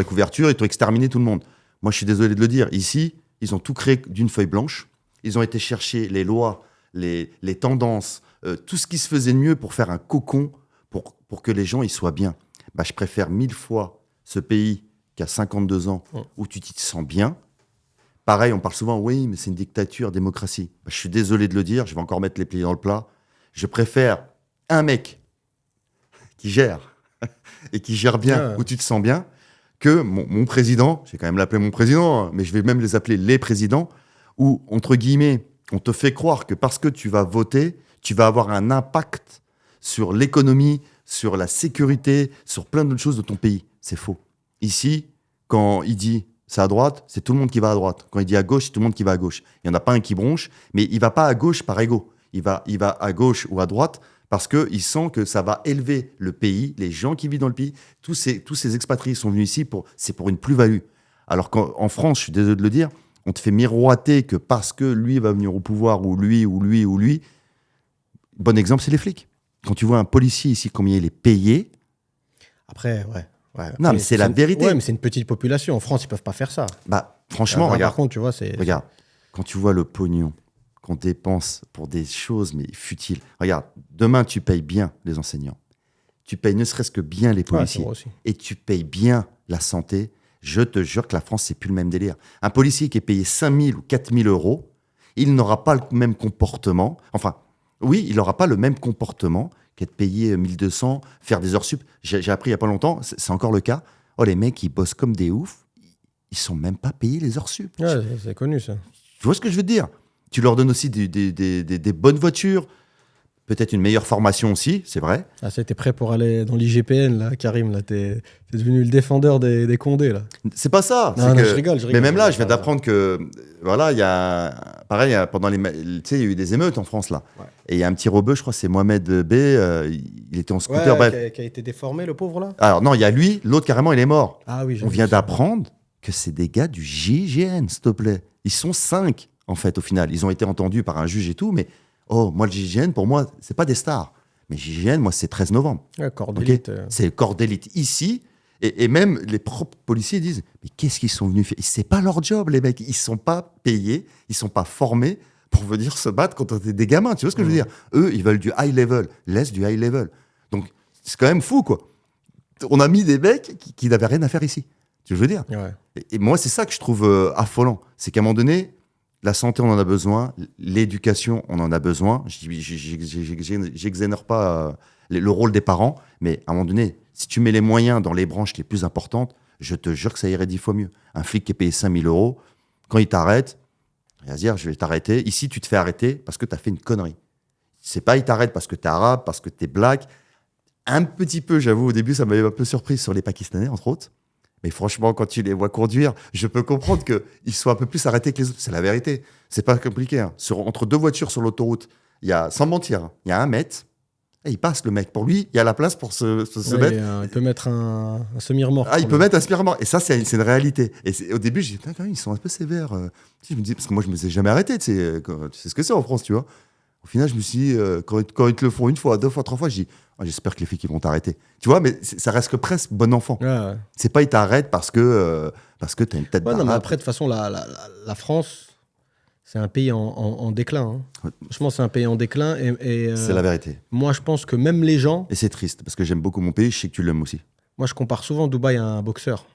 couvertures, ils ont exterminé tout le monde. Moi, je suis désolé de le dire. Ici, ils ont tout créé d'une feuille blanche. Ils ont été chercher les lois, les tendances, tout ce qui se faisait de mieux pour faire un cocon pour que les gens y soient bien. Bah, je préfère 1000 fois ce pays qui a 52 ans où tu t'y sens bien. Pareil, on parle souvent, oui, mais c'est une dictature, démocratie. Bah, je suis désolé de le dire, je vais encore mettre les pieds dans le plat. Je préfère un mec qui gère et qui gère bien, où tu te sens bien, que mon président, je vais quand même l'appeler mon président, mais je vais même les appeler les présidents, où, entre guillemets, on te fait croire que parce que tu vas voter, tu vas avoir un impact sur l'économie, sur la sécurité, sur plein d'autres choses de ton pays. C'est faux. Ici, quand il dit c'est à droite, c'est tout le monde qui va à droite. Quand il dit à gauche, c'est tout le monde qui va à gauche. Il n'y en a pas un qui bronche, mais il ne va pas à gauche par ego. Il va à gauche ou à droite parce qu'il sent que ça va élever le pays, les gens qui vivent dans le pays. Tous ces expatriés sont venus ici, c'est pour une plus-value. Alors qu'en France, je suis désolé de le dire, on te fait miroiter que parce que lui va venir au pouvoir, ou lui. Bon exemple, c'est les flics. Quand tu vois un policier ici, combien il est payé. Après, ouais. Non, mais c'est la vérité. Ouais, mais c'est une petite population. En France, ils peuvent pas faire ça. Bah, franchement, regarde. Par contre, tu vois, regarde, quand tu vois le pognon qu'on dépense pour des choses mais futiles. Regarde, demain, tu payes bien les enseignants. Tu payes ne serait-ce que bien les policiers. Et tu payes bien la santé. Je te jure que la France, c'est plus le même délire. Un policier qui est payé 5 000 ou 4 000 euros, il n'aura pas le même comportement. Enfin, oui, il n'aura pas le même comportement qu'être payé 1 200, faire des heures sup. J'ai appris il n'y a pas longtemps, c'est encore le cas. Oh, les mecs, ils bossent comme des oufs. Ils sont même pas payés les heures sup. Ouais, c'est connu, ça. Tu vois ce que je veux te dire? Tu leur donnes aussi des bonnes voitures, peut-être une meilleure formation aussi, c'est vrai. Ah, t'es prêt pour aller dans l'IGPN, là, Karim, là, t'es devenu le défendeur des condés, là. C'est pas ça. Non, je rigole. Mais même là, je viens d'apprendre que, voilà, il y a, pareil, pendant tu sais, il y a eu des émeutes en France, là. Ouais. Et il y a un petit rebeu, je crois, c'est Mohamed B, il était en scooter. Qui a été déformé, le pauvre, là. Alors non, il y a lui, l'autre carrément, il est mort. Ah oui, on vient d'apprendre que c'est des gars du GIGN, s'il te plaît. Ils sont 5, en fait, au final. Ils ont été entendus par un juge et tout, mais moi, le GIGN, pour moi, c'est pas des stars. Mais GIGN, moi, c'est 13 novembre. Ouais, corps d'élite. Okay, c'est le corps d'élite ici. Et même les propres policiers disent, mais qu'est-ce qu'ils sont venus faire? C'est pas leur job, les mecs. Ils sont pas payés, ils sont pas formés pour venir se battre contre des gamins. Tu vois ce que je veux dire? Eux, ils veulent du high level. Laisse du high level. Donc, c'est quand même fou, quoi. On a mis des mecs qui n'avaient rien à faire ici. Tu veux dire? Ouais. Et moi, c'est ça que je trouve affolant. C'est qu'à un moment donné, la santé, on en a besoin. L'éducation, on en a besoin. J'exonère pas le rôle des parents. Mais à un moment donné, si tu mets les moyens dans les branches les plus importantes, je te jure que ça irait 10 fois mieux. Un flic qui est payé 5 000 euros, quand il t'arrête, il va se dire, je vais t'arrêter. Ici, tu te fais arrêter parce que tu as fait une connerie. C'est pas, il t'arrête parce que tu es arabe, parce que tu es black. Un petit peu, j'avoue, au début, ça m'avait un peu surpris sur les Pakistanais, entre autres. Mais franchement, quand tu les vois conduire, je peux comprendre qu'ils soient un peu plus arrêtés que les autres. C'est la vérité. C'est pas compliqué. Hein. Entre deux voitures sur l'autoroute, il y a, sans mentir, il y a 1 mètre. Et il passe, le mec. Pour lui, il y a la place pour se mettre. Il peut mettre un semi-remorque. Ah, il peut mettre un semi-remorque. Et ça, c'est une réalité. Et au début, j'ai dit, quand même, ils sont un peu sévères. Je me dis, parce que moi, je me suis jamais arrêté. Tu sais ce que c'est en France, tu vois. Au final, je me suis dit, quand ils te le font 1 fois, 2 fois, 3 fois, je dis, j'espère que les flics ils vont t'arrêter. Tu vois, mais ça reste que presque bon enfant. Ouais. C'est pas ils t'arrêtent parce que t'as une tête d'arabe. Non, mais après, de toute façon, la France, c'est un pays en déclin. Hein. Franchement, c'est un pays en déclin. C'est la vérité. Moi, je pense que même les gens... Et c'est triste, parce que j'aime beaucoup mon pays, je sais que tu l'aimes aussi. Moi, je compare souvent Dubaï à un boxeur.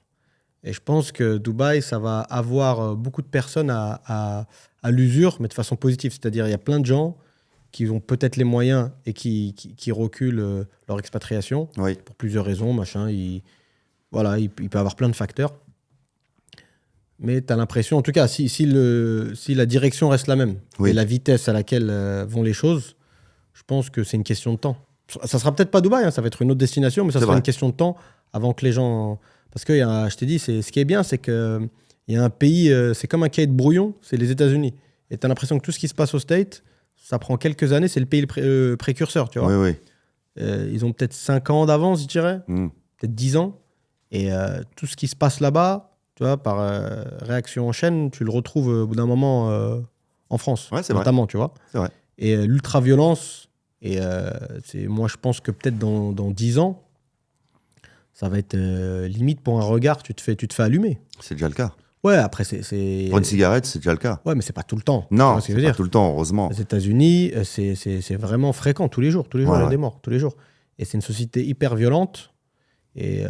Et je pense que Dubaï, ça va avoir beaucoup de personnes à l'usure, mais de façon positive. C'est-à-dire, il y a plein de gens qui ont peut-être les moyens et qui reculent leur expatriation pour plusieurs raisons. Il peut y avoir plein de facteurs. Mais tu as l'impression, en tout cas, si la direction reste la même et la vitesse à laquelle vont les choses, je pense que c'est une question de temps. Ça sera peut-être pas Dubaï, hein, ça va être une autre destination, mais ça sera une question de temps avant que les gens... Parce que je t'ai dit, ce qui est bien, c'est qu'il y a un pays, c'est comme un cahier de brouillon, c'est les États-Unis. Et tu as l'impression que tout ce qui se passe aux States, ça prend quelques années, c'est le pays précurseur, tu vois. Ils ont peut-être 5 ans d'avance, je dirais, peut-être 10 ans. Et tout ce qui se passe là-bas, tu vois, par réaction en chaîne, tu le retrouves au bout d'un moment en France, notamment, vrai. Tu vois. C'est vrai. Et l'ultra-violence, moi je pense que peut-être dans 10 ans, ça va être limite pour un regard, tu te fais allumer. C'est déjà le cas. Ouais, après c'est... Pour une cigarette, c'est déjà le cas. Ouais, mais c'est pas tout le temps. Non, c'est pas tout le temps, heureusement. Aux États-Unis, c'est vraiment fréquent, tous les jours, il y a des morts, tous les jours. Et c'est une société hyper violente. Et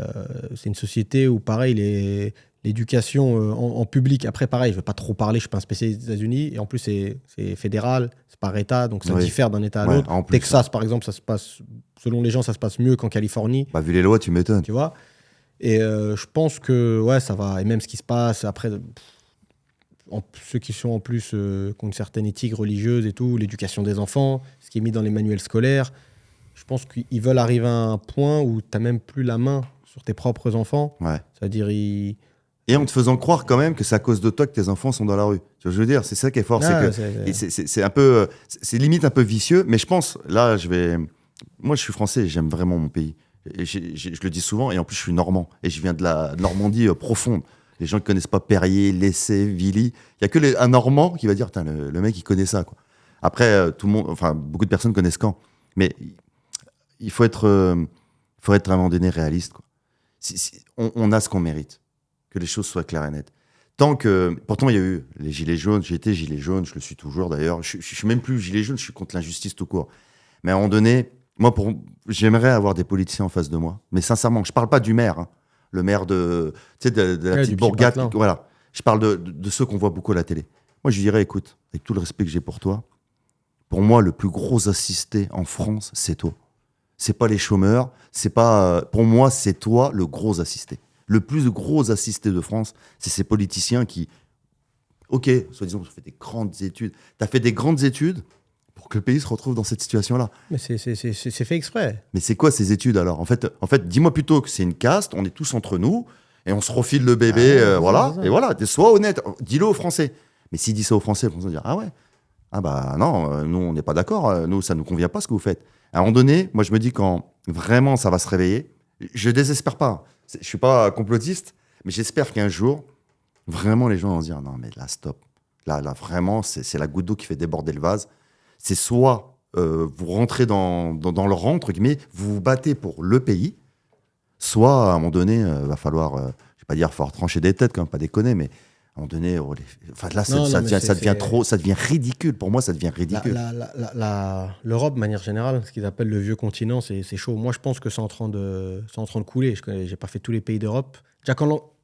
c'est une société où, pareil, l'éducation en public, après, pareil, je ne vais pas trop parler, je ne suis pas un spécialiste des États-Unis, et en plus, c'est fédéral, c'est par État, donc ça diffère d'un État à l'autre. Texas, par exemple, ça se passe, selon les gens, ça se passe mieux qu'en Californie. Vu les lois, tu m'étonnes. Tu vois. Et je pense que, ça va, et même ce qui se passe, après, ceux qui sont en plus, qui ont une certaine éthique religieuse et tout, l'éducation des enfants, ce qui est mis dans les manuels scolaires, je pense qu'ils veulent arriver à un point où tu n'as même plus la main sur tes propres enfants. C'est-à-dire, et en te faisant croire quand même que c'est à cause de toi que tes enfants sont dans la rue. Tu vois, je veux dire, c'est ça qui est fort. C'est un peu, c'est limite un peu vicieux, mais je pense, là, moi, je suis français et j'aime vraiment mon pays. Et je le dis souvent, et en plus, je suis normand. Et je viens de la Normandie profonde. Les gens qui ne connaissent pas Perrier, Lessay, Villy, il n'y a que un Normand qui va dire, le mec, il connaît ça, quoi. Après, tout le monde, beaucoup de personnes connaissent Caen. Mais il faut être à un moment donné réaliste, quoi. On a ce qu'on mérite, que les choses soient claires et nettes. Pourtant, il y a eu les gilets jaunes, j'ai été gilet jaune, je le suis toujours d'ailleurs. Je suis même plus gilet jaune, je suis contre l'injustice tout court. Mais à un moment donné, moi, j'aimerais avoir des politiciens en face de moi. Mais sincèrement, je ne parle pas du maire, hein. Le maire de la petite bourgade. Voilà. Je parle de ceux qu'on voit beaucoup à la télé. Moi, je dirais, écoute, avec tout le respect que j'ai pour toi, pour moi, le plus gros assisté en France, c'est toi. C'est pas les chômeurs, c'est pas... pour moi, c'est toi le gros assisté. Le plus gros assisté de France, c'est ces politiciens qui... Ok, soi-disant, tu as fait des grandes études. Tu as fait des grandes études pour que le pays se retrouve dans cette situation-là. Mais c'est fait exprès. Mais c'est quoi ces études alors ? En fait, dis-moi plutôt que c'est une caste, on est tous entre nous, et on se refile le bébé, voilà. Et voilà, sois honnête, dis-le aux Français. Mais s'il dit ça aux Français, les Français vont dire, ah ouais, ah bah non, nous on n'est pas d'accord, nous ça ne nous convient pas ce que vous faites. À un moment donné, moi je me dis quand vraiment ça va se réveiller, je désespère pas, je suis pas complotiste, mais j'espère qu'un jour, vraiment les gens vont se dire, non mais là stop, là vraiment c'est la goutte d'eau qui fait déborder le vase. C'est soit vous rentrez dans le rang, entre guillemets, vous vous battez pour le pays, soit à un moment donné, va falloir, je ne vais pas dire falloir trancher des têtes, quand même, pas déconner, mais à un moment donné, là, ça devient trop, ça devient ridicule. Pour moi, ça devient ridicule. L'Europe, de manière générale, ce qu'ils appellent le vieux continent, c'est chaud. Moi, je pense que c'est en train de couler. Je n'ai pas fait tous les pays d'Europe. Déjà,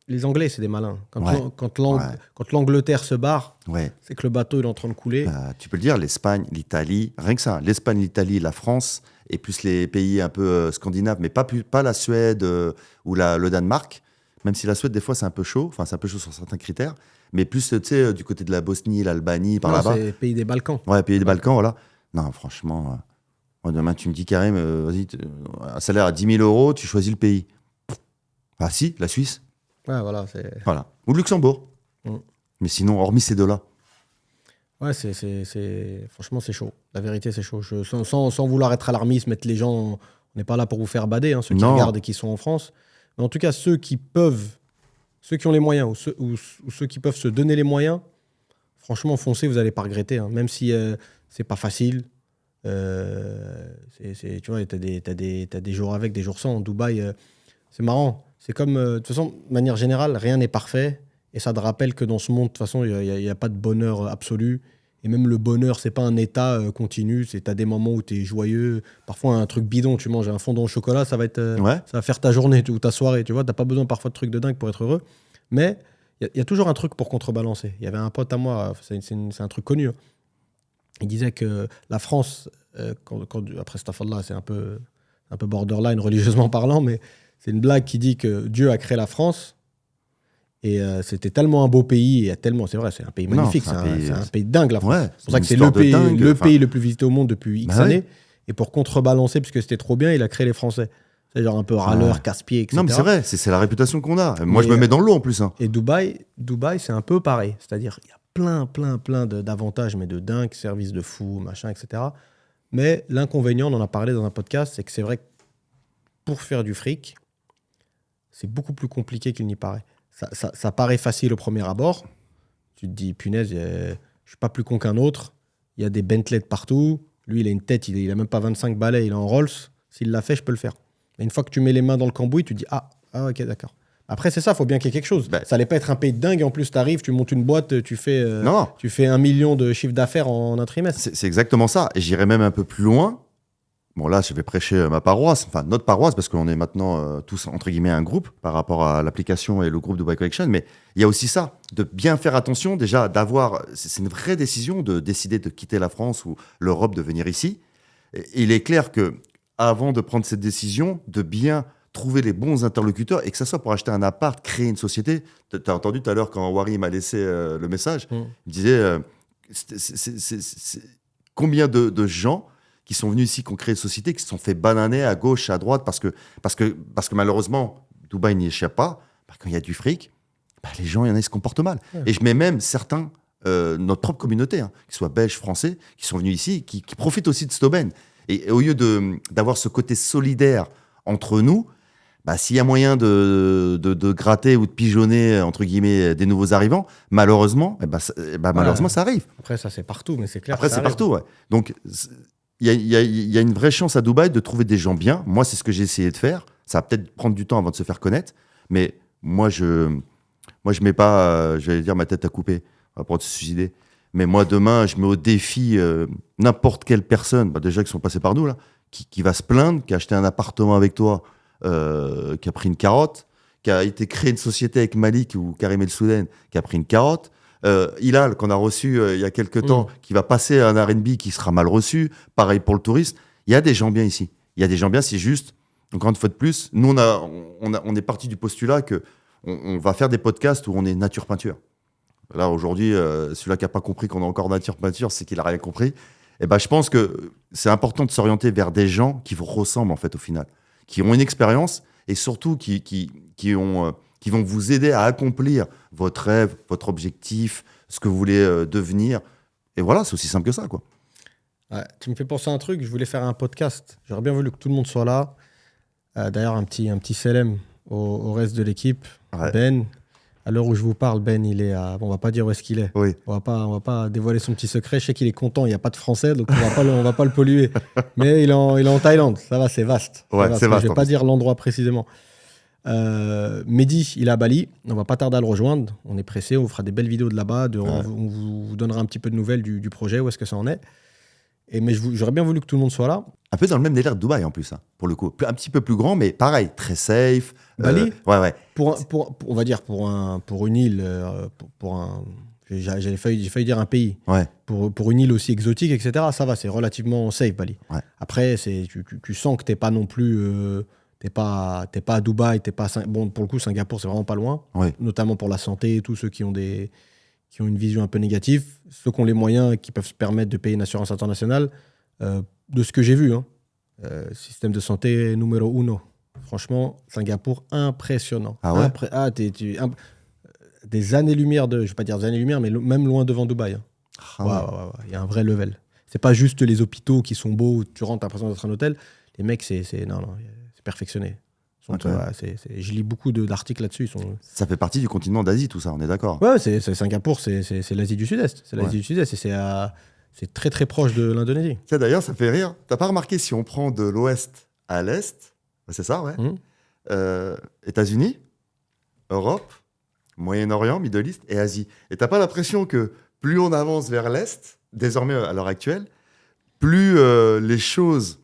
les Anglais, c'est des malins. Quand l'Angleterre se barre, c'est que le bateau est en train de couler. Tu peux le dire, l'Espagne, l'Italie, rien que ça. L'Espagne, l'Italie, la France, et plus les pays un peu scandinaves, mais pas la Suède ou le Danemark. Même si la Suède, des fois, c'est un peu chaud. Enfin, c'est un peu chaud sur certains critères. Mais plus, tu sais, du côté de la Bosnie, l'Albanie, par là-bas. C'est pays des Balkans. Ouais, pays des Balkans, voilà. Non, franchement, demain, tu me dis, Karim, vas-y, un salaire à 10 000 €, tu choisis le pays. Ah si, la Suisse. Ouais, voilà. Ou le Luxembourg. Mais sinon, hormis ces deux-là. Ouais, franchement, c'est chaud. La vérité, c'est chaud. Sans vouloir être alarmiste, mettre les gens... On n'est pas là pour vous faire bader, hein, ceux qui regardent et qui sont en France. Mais en tout cas, ceux qui ont les moyens ou ceux qui peuvent se donner les moyens, franchement, foncez, vous n'allez pas regretter. Hein. Même si c'est pas facile. Tu vois, t'as des jours avec, des jours sans. En Dubaï, c'est marrant. C'est comme, de toute façon, de manière générale, rien n'est parfait. Et ça te rappelle que dans ce monde, de toute façon, il n'y a pas de bonheur absolu. Et même le bonheur, c'est pas un état continu. Tu as des moments où tu es joyeux. Parfois, un truc bidon, tu manges un fondant au chocolat, ça va faire ta journée ou ta soirée. Tu vois, t'as pas besoin parfois de trucs de dingue pour être heureux. Mais il y a toujours un truc pour contrebalancer. Il y avait un pote à moi, c'est un truc connu. Hein. Il disait que la France, après cette affaire-là, c'est un peu borderline religieusement parlant, mais c'est une blague qui dit que Dieu a créé la France. Et c'était tellement un beau pays, et tellement, c'est vrai, c'est un pays magnifique, c'est un pays dingue, la France. Ouais, c'est pour ça que c'est le pays le plus visité au monde depuis X années. Et pour contrebalancer, puisque c'était trop bien, il a créé les Français. C'est genre un peu râleur, casse-pied, etc. Non, mais c'est vrai, c'est la réputation qu'on a. Moi, je me mets dans l'eau en plus. Hein. Et Dubaï, c'est un peu pareil. C'est-à-dire, il y a plein d'avantages, mais de dingue, services de fou, machin, etc. Mais l'inconvénient, on en a parlé dans un podcast, c'est que c'est vrai que pour faire du fric, c'est beaucoup plus compliqué qu'il n'y paraît. Ça paraît facile au premier abord. Tu te dis, punaise, je suis pas plus con qu'un autre. Il y a des Bentley de partout. Lui, il a une tête, il a même pas 25 balais, il est en Rolls. S'il l'a fait, je peux le faire. Et une fois que tu mets les mains dans le cambouis, tu te dis, ok, d'accord. Après, c'est ça, il faut bien qu'il y ait quelque chose. Ça allait pas être un pays de dingue. Et en plus, tu arrives, tu montes une boîte, tu fais 1 million de chiffre d'affaires en un trimestre. C'est exactement ça. Et j'irais même un peu plus loin. Bon, là, je vais prêcher ma paroisse, enfin notre paroisse, parce qu'on est maintenant tous, entre guillemets, un groupe par rapport à l'application et le groupe Dubai Collection. Mais il y a aussi ça, de bien faire attention, déjà, c'est une vraie décision de décider de quitter la France ou l'Europe, de venir ici. Et il est clair que avant de prendre cette décision, de bien trouver les bons interlocuteurs, et que ça soit pour acheter un appart, créer une société. Tu as entendu tout à l'heure quand Wari m'a laissé le message, il disait combien de gens qui sont venus ici, qui ont créé une société, qui se sont fait bananer à gauche, à droite, parce que malheureusement, Dubaï n'y échappe pas. Quand il y a du fric, les gens, il y en a qui se comportent mal. Ouais. Et je mets même certains, notre propre communauté, hein, qu'ils soient belges, français, qui sont venus ici, qui profitent aussi de cette aubaine. Et au lieu d'avoir ce côté solidaire entre nous, s'il y a moyen de gratter ou de pigeonner, entre guillemets, des nouveaux arrivants, malheureusement, malheureusement, ça arrive. Après, ça, c'est partout, mais c'est clair. Après, c'est partout, ouais. Donc, il y a une vraie chance à Dubaï de trouver des gens bien. Moi, c'est ce que j'ai essayé de faire. Ça va peut-être prendre du temps avant de se faire connaître, mais moi, je mets pas, j'allais dire, ma tête à couper pour se suicider. Mais moi, demain, je mets au défi n'importe quelle personne, déjà qui sont passés par nous, là, qui va se plaindre, qui a acheté un appartement avec toi, qui a pris une carotte, qui a été créé une société avec Malik ou Karim El Soudan, qui a pris une carotte. Hilal, qu'on a reçu il y a quelques temps, qui va passer un R&B qui sera mal reçu. Pareil pour le touriste. Il y a des gens bien ici. Il y a des gens bien, c'est juste, encore une fois de plus, nous, on est parti du postulat qu'on va faire des podcasts où on est nature-peinture. Là, aujourd'hui, celui-là qui n'a pas compris qu'on est encore nature-peinture, c'est qu'il n'a rien compris. Et je pense que c'est important de s'orienter vers des gens qui vous ressemblent, en fait, au final, qui ont une expérience et surtout qui vont vous aider à accomplir votre rêve, votre objectif, ce que vous voulez devenir. Et voilà, c'est aussi simple que ça, quoi. Ouais, tu me fais penser à un truc, je voulais faire un podcast. J'aurais bien voulu que tout le monde soit là. D'ailleurs, un petit CLM au reste de l'équipe. Ouais. Ben, à l'heure où je vous parle, Ben, il est à... Bon, on va pas dire où est-ce qu'il est. Oui. On va pas dévoiler son petit secret. Je sais qu'il est content, il n'y a pas de français, donc on va pas le polluer. Mais il est en Thaïlande, ça va, c'est vaste. Ouais, c'est vaste. Je vais pas dire l'endroit précisément. Mehdi, il est à Bali. On va pas tarder à le rejoindre. On est pressé. On vous fera des belles vidéos de là-bas. On vous donnera un petit peu de nouvelles du projet, où est-ce que ça en est. Mais j'aurais bien voulu que tout le monde soit là. Un peu dans le même délire de Dubaï en plus, hein, pour le coup. Un petit peu plus grand, mais pareil, très safe. Bali, ouais. On va dire pour une île, j'ai failli dire un pays. Ouais. Pour une île aussi exotique, etc. Ça va, c'est relativement safe, Bali. Ouais. Après, tu sens que t'es pas non plus. T'es pas à Dubaï, bon, pour le coup, Singapour, c'est vraiment pas loin, notamment pour la santé et tous ceux qui ont une vision un peu négative, ceux qui ont les moyens, qui peuvent se permettre de payer une assurance internationale, de ce que j'ai vu, système de santé numéro uno. Franchement, Singapour, impressionnant. Ah ouais des années-lumière je vais pas dire des années-lumière, mais même loin devant Dubaï. Ouais. Il y a un vrai level. C'est pas juste les hôpitaux qui sont beaux, tu rentres, t'as l'impression d'être un hôtel. Les mecs, c'est perfectionné. Je lis beaucoup d'articles là-dessus. Ça fait partie du continent d'Asie, tout ça, on est d'accord. Ouais, Singapour, c'est l'Asie du Sud-Est. C'est l'Asie du Sud-Est et c'est très très proche de l'Indonésie. D'ailleurs, ça fait rire. T'as pas remarqué, si on prend de l'ouest à l'est, c'est ça, ouais. États-Unis, Europe, Moyen-Orient, Middle East et Asie. Et t'as pas l'impression que plus on avance vers l'Est, désormais à l'heure actuelle, plus les choses,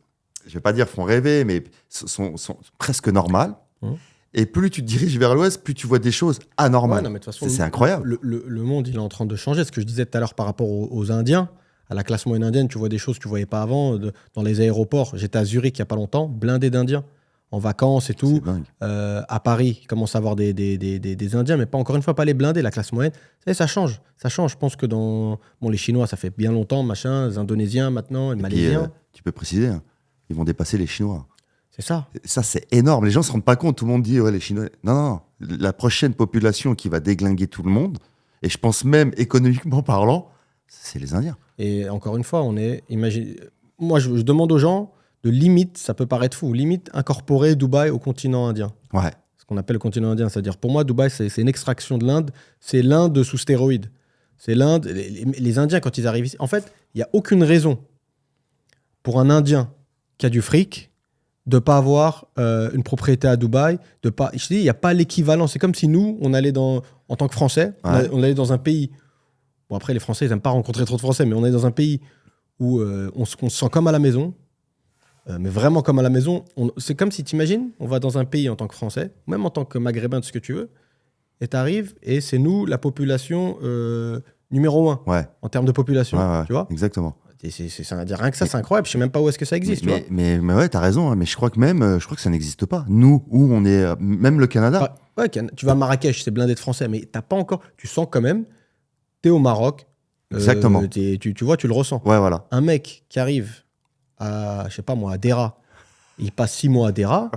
je vais pas dire font rêver, mais sont presque normales. Et plus tu te diriges vers l'Ouest, plus tu vois des choses anormales. Ouais, non, mais de toute façon, c'est incroyable. Le monde, il est en train de changer. Ce que je disais tout à l'heure par rapport aux Indiens, à la classe moyenne indienne, tu vois des choses que tu ne voyais pas avant. Dans les aéroports, j'étais à Zurich il n'y a pas longtemps, blindé d'Indiens, en vacances et tout. À Paris, il commence à avoir des Indiens, mais pas encore une fois, pas les blindés, la classe moyenne. Ça change. Ça change. Je pense que les Chinois, ça fait bien longtemps, machin, les Indonésiens maintenant, les Malaisiens. Tu peux préciser, hein, ils vont dépasser les Chinois. C'est ça. Ça, c'est énorme. Les gens ne se rendent pas compte. Tout le monde dit, ouais, les Chinois. Non. La prochaine population qui va déglinguer tout le monde, et je pense même économiquement parlant, c'est les Indiens. Et encore une fois, moi, je demande aux gens de limite, ça peut paraître fou, limite incorporer Dubaï au continent indien. Ouais. Ce qu'on appelle le continent indien. C'est-à-dire, pour moi, Dubaï, c'est une extraction de l'Inde. C'est l'Inde sous stéroïdes. C'est l'Inde. Les Indiens, quand ils arrivent ici, en fait, il n'y a aucune raison pour un Indien qui a du fric de ne pas avoir une propriété à Dubaï. Je te dis, il n'y a pas l'équivalent. C'est comme si nous, on allait en tant que Français, on allait dans un pays. Bon, après, les Français, ils n'aiment pas rencontrer trop de Français, mais on est dans un pays où on se sent comme à la maison, mais vraiment comme à la maison. C'est comme si, t'imagines, on va dans un pays en tant que Français, même en tant que Maghrébin, tout ce que tu veux, et t'arrives, et c'est nous, la population numéro 1 en termes de population. Tu vois exactement. Rien que ça, c'est incroyable. Je sais même pas où est-ce que ça existe. Mais ouais, t'as raison. Hein, mais je crois que ça n'existe pas. Nous, où on est, même le Canada. Tu vas à Marrakech, c'est blindé de Français, mais t'as pas encore. Tu sens quand même. T'es au Maroc. Exactement. Tu vois, tu le ressens. Ouais, voilà. Un mec qui arrive à, je sais pas moi, à Dera, il passe 6 mois à Dera,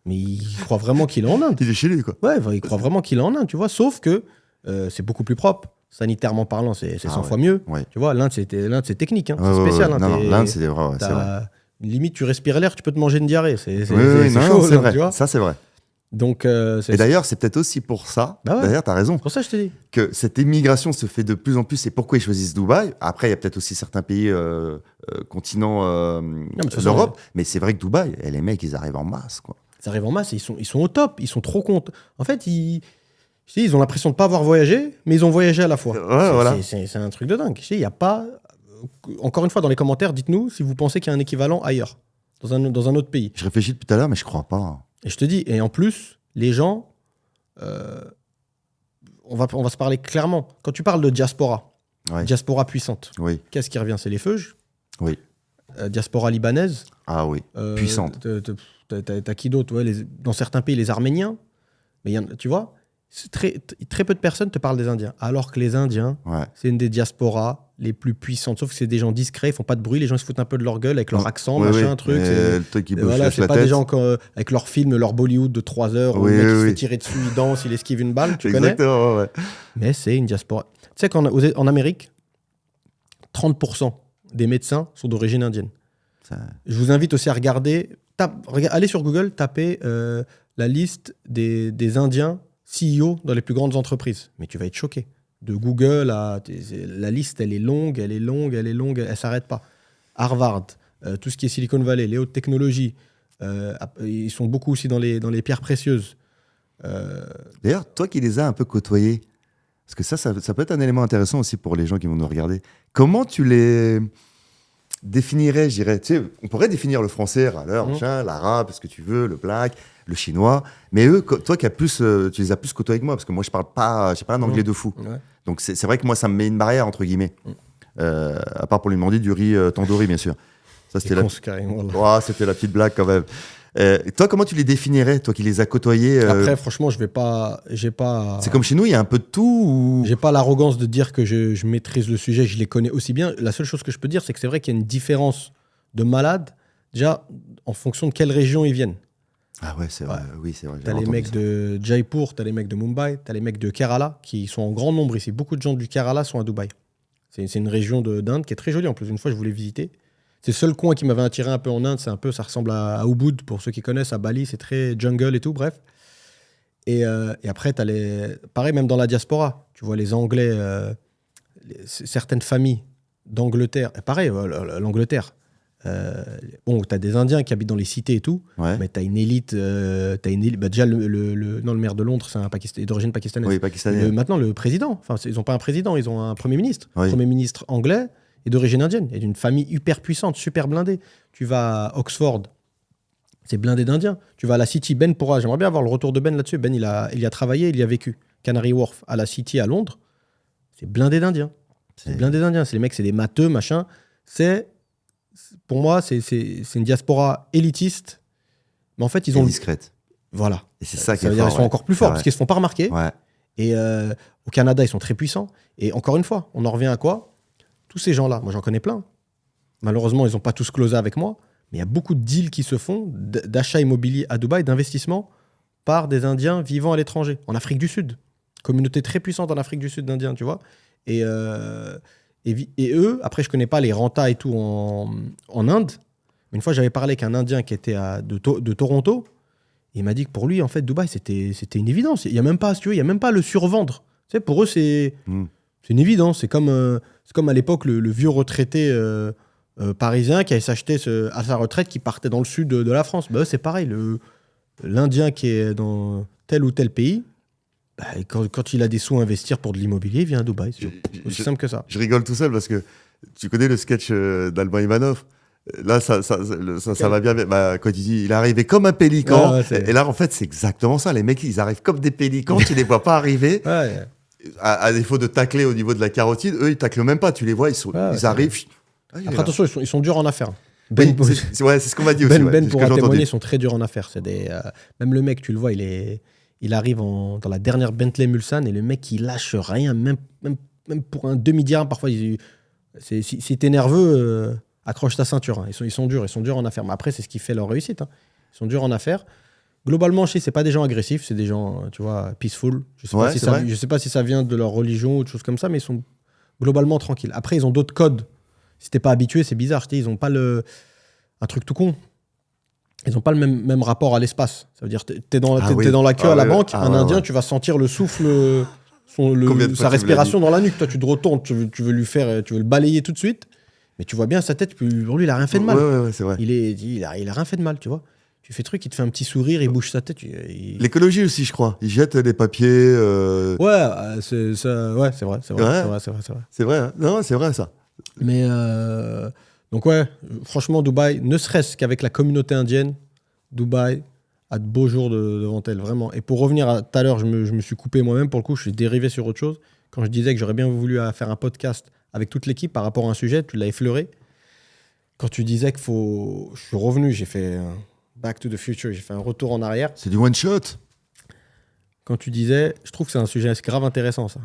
mais il croit vraiment qu'il est en Inde. Il est chez lui, quoi. Ouais, il croit vraiment qu'il est en Inde, tu vois. Sauf que c'est beaucoup plus propre. Sanitairement parlant, c'est 100 fois mieux. Ouais. Tu vois, l'Inde, c'est technique. Hein. C'est spécial. Ouais. Non, l'Inde, c'est vrai. C'est vrai. Limite, tu respires l'air, tu peux te manger une diarrhée. C'est chaud. C'est vrai. Tu vois, ça, c'est vrai. Donc, et d'ailleurs, c'est peut-être aussi pour ça, d'ailleurs, tu as raison, pour ça, je te dis, que cette immigration se fait de plus en plus. Et pourquoi ils choisissent Dubaï? Après, il y a peut-être aussi certains pays, continents d'Europe. Mais c'est vrai que Dubaï, les mecs, ils arrivent en masse, quoi. Ils arrivent en masse et ils sont au top. Ils sont trop contents. En fait, ils ont l'impression de ne pas avoir voyagé, mais ils ont voyagé à la fois. C'est un truc de dingue. Il n'y a pas... Encore une fois, dans les commentaires, dites-nous si vous pensez qu'il y a un équivalent ailleurs, dans un autre pays. Je réfléchis depuis tout à l'heure, mais je ne crois pas. Et je te dis, et en plus, les gens... on va se parler clairement. Quand tu parles de diaspora, diaspora puissante, qu'est-ce qui revient? C'est les feuges. Oui. Diaspora libanaise. Ah oui, puissante. T'as qui d'autre? Dans certains pays, les Arméniens. Mais tu vois, très peu de personnes te parlent des Indiens. Alors que les Indiens, c'est une des diasporas les plus puissantes. Sauf que c'est des gens discrets, ils font pas de bruit, les gens se foutent un peu de leur gueule avec leur accent, truc. C'est pas des gens avec leur film, leur Bollywood de 3 heures, où le mec il se fait tirer dessus, il danse, il esquive une balle, tu connais. Mais c'est une diaspora. Tu sais qu'en Amérique, 30% des médecins sont d'origine indienne. Je vous invite aussi à regarder, allez sur Google, tapez la liste des Indiens CEO dans les plus grandes entreprises. Mais tu vas être choqué. De Google la liste, elle est longue, elle s'arrête pas. Harvard, tout ce qui est Silicon Valley, les hautes technologies, ils sont beaucoup aussi dans les pierres précieuses. D'ailleurs, toi qui les as un peu côtoyés, parce que ça peut être un élément intéressant aussi pour les gens qui vont nous regarder. Comment tu les définirais, je dirais, tu sais, on pourrait définir le français, râleur, l'arabe, ce que tu veux, le black, le chinois, mais eux, toi qui tu les as plus côtoyés que moi, parce que moi je parle pas un anglais de fou. Donc c'est vrai que moi ça me met une barrière entre guillemets. À part pour lui demander du riz tandoori, bien sûr. Ça c'était c'était la petite blague quand même. Toi, comment tu les définirais, toi qui les as côtoyés Après, franchement, j'ai pas. C'est comme chez nous, il y a un peu de tout ou... J'ai pas l'arrogance de dire que je maîtrise le sujet, je les connais aussi bien. La seule chose que je peux dire, c'est que c'est vrai qu'il y a une différence de malades, déjà, en fonction de quelle région ils viennent. Ah ouais, c'est vrai. Oui, c'est vrai. T'as les mecs de Jaipur, t'as les mecs de Mumbai, t'as les mecs de Kerala, qui sont en grand nombre ici. Beaucoup de gens du Kerala sont à Dubaï. C'est une région d'Inde qui est très jolie. En plus, une fois, je voulais visiter. C'est le seul coin qui m'avait attiré un peu en Inde. Ça ressemble à Ubud, pour ceux qui connaissent, à Bali. C'est très jungle et tout, bref. Et après, t'as pareil, même dans la diaspora. Tu vois les Anglais, certaines familles d'Angleterre. Pareil, l'Angleterre. Bon, tu as des Indiens qui habitent dans les cités et tout, mais tu as une élite. Bah, déjà, le maire de Londres, c'est d'origine pakistanaise. Oui, pakistanais. Maintenant, le président, ils n'ont pas un président, ils ont un premier ministre. Oui. Premier ministre anglais et d'origine indienne. Il y a une famille hyper puissante, super blindée. Tu vas à Oxford, c'est blindé d'Indiens. Tu vas à la City, Ben pourra. J'aimerais bien avoir le retour de Ben là-dessus. Ben, il y a travaillé, il y a vécu. Canary Wharf, à la City, à Londres, c'est blindé d'Indiens. C'est blindé d'Indiens. C'est les mecs, c'est des matheux, machin. Pour moi, c'est une diaspora élitiste. Mais en fait, ils ont. Discrète. Voilà. Et c'est ça qui est fort. Ils sont encore plus forts parce qu'ils ne se font pas remarquer. Ouais. Et au Canada, ils sont très puissants. Et encore une fois, on en revient à quoi? Tous ces gens-là, moi j'en connais plein. Malheureusement, ils n'ont pas tous closé avec moi. Mais il y a beaucoup de deals qui se font d'achat immobilier à Dubaï, d'investissement par des Indiens vivant à l'étranger, en Afrique du Sud. Communauté très puissante en Afrique du Sud d'Indiens, tu vois. Et eux, après, je ne connais pas les rentas et tout en Inde. Mais une fois, j'avais parlé avec un Indien qui était de Toronto. Et il m'a dit que pour lui, en fait, Dubaï, c'était une évidence. Il n'y a même pas, si tu veux, il y a même pas à le survendre. Tu sais, pour eux, c'est une évidence. C'est comme à l'époque, le vieux retraité parisien qui allait s'acheter à sa retraite, qui partait dans le sud de la France. Bah, c'est pareil. L'Indien qui est dans tel ou tel pays, bah, quand il a des sous à investir pour de l'immobilier, il vient à Dubaï. C'est aussi simple que ça. Je rigole tout seul parce que tu connais le sketch d'Alban Ivanov. Là, ça va bien. Bah, quand il dit, il est arrivé comme un pélican. Et là, en fait, c'est exactement ça. Les mecs, ils arrivent comme des pélicans. Tu les vois pas arriver. Ouais. À défaut de tacler au niveau de la carotide, eux, ils taclent même pas. Tu les vois, ils arrivent. Après, attention, ils sont durs en affaires. C'est ce qu'on m'a dit aussi. Ben pourra témoigner, ils sont très durs en affaires. Même le mec, tu le vois, il arrive dans la dernière Bentley Mulsanne et le mec, il lâche rien, même pour un demi-dirham. Parfois, si t'es nerveux, accroche ta ceinture. Hein. Ils sont durs en affaires. Mais après, c'est ce qui fait leur réussite. Hein. Ils sont durs en affaires. Globalement, c'est pas des gens agressifs, c'est des gens, tu vois, peaceful. Je sais pas si ça vient de leur religion ou de choses comme ça, mais ils sont globalement tranquilles. Après, ils ont d'autres codes. Si t'es pas habitué, c'est bizarre. Ils ont pas un truc tout con. Ils n'ont pas le même rapport à l'espace. Ça veut dire, t'es dans la queue à la banque, un Indien, tu vas sentir le souffle, sa respiration dans la nuque. Toi, tu te retournes, tu veux le balayer tout de suite, mais tu vois bien sa tête, pour lui, il a rien fait de mal. Ouais, c'est vrai. Il a rien fait de mal, tu vois. Tu fais truc, il te fait un petit sourire, il bouge sa tête. L'écologie aussi, je crois. Il jette des papiers. Ouais, c'est vrai. C'est vrai, hein. Non, c'est vrai ça. Mais donc ouais, franchement, Dubaï, ne serait-ce qu'avec la communauté indienne, Dubaï a de beaux jours devant elle, vraiment. Et pour revenir à tout à l'heure, je me suis coupé moi-même, pour le coup, je suis dérivé sur autre chose. Quand je disais que j'aurais bien voulu faire un podcast avec toute l'équipe par rapport à un sujet, tu l'as effleuré. Quand tu disais je suis revenu, j'ai fait Back to the Future, j'ai fait un retour en arrière. C'est du one shot. Quand tu disais, je trouve que c'est un sujet grave intéressant, ça.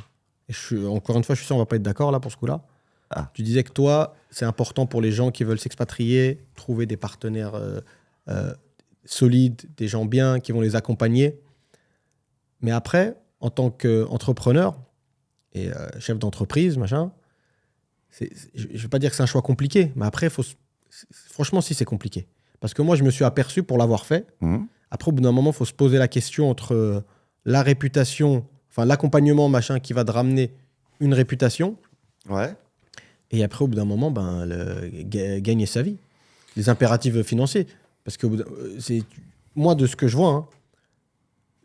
Et encore une fois, je suis sûr qu'on va pas être d'accord là pour ce coup-là. Tu disais que toi, c'est important pour les gens qui veulent s'expatrier, trouver des partenaires solides, des gens bien qui vont les accompagner. Mais après, en tant qu'entrepreneur et chef d'entreprise, machin, je ne vais pas dire que c'est un choix compliqué, mais après, franchement, si c'est compliqué. Parce que moi, je me suis aperçu pour l'avoir fait. Après, au bout d'un moment, il faut se poser la question entre la réputation, enfin l'accompagnement, machin, qui va te ramener une réputation. Ouais. Et après, au bout d'un moment, gagner sa vie. Les impératifs financiers. Parce que moi, de ce que je vois, hein,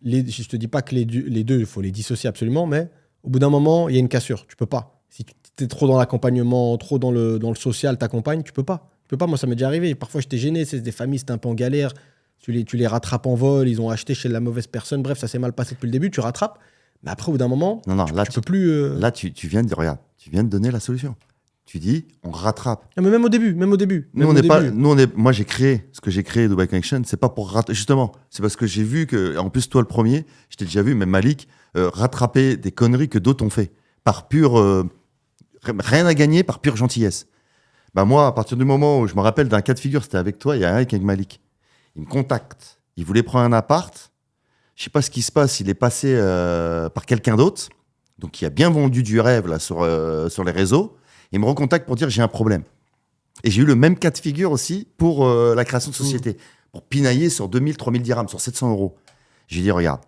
je ne te dis pas que les deux, il faut les dissocier absolument, mais au bout d'un moment, il y a une cassure. Tu peux pas. Si tu es trop dans l'accompagnement, trop dans le social, t'accompagnes, tu peux pas. Moi, ça m'est déjà arrivé. Parfois, j'étais gêné. C'est des familles, c'était un peu en galère. Tu les rattrapes en vol. Ils ont acheté chez la mauvaise personne. Bref, ça s'est mal passé depuis le début. Tu rattrapes. Mais après, au bout d'un moment, tu peux plus... Là, tu viens de donner la solution. Tu dis, on rattrape. Mais même au début. Moi, j'ai créé ce que j'ai créé, Dubai Connection. C'est pas pour rattraper. Justement, c'est parce que j'ai vu que, en plus, toi, le premier, je t'ai déjà vu, même Malik, rattraper des conneries que d'autres ont fait. Par pure. Rien à gagner, par pure gentillesse. Bah, moi, à partir du moment où je me rappelle d'un cas de figure, c'était avec toi, il y a un avec Malik. Il me contacte. Il voulait prendre un appart. Je sais pas ce qui se passe. Il est passé par quelqu'un d'autre. Donc, il a bien vendu du rêve là, sur les réseaux. Il me recontacte pour dire j'ai un problème. Et j'ai eu le même cas de figure aussi pour la création de société. Pour pinailler sur 2000, 3000 dirhams, sur 700 euros. J'ai dit, regarde,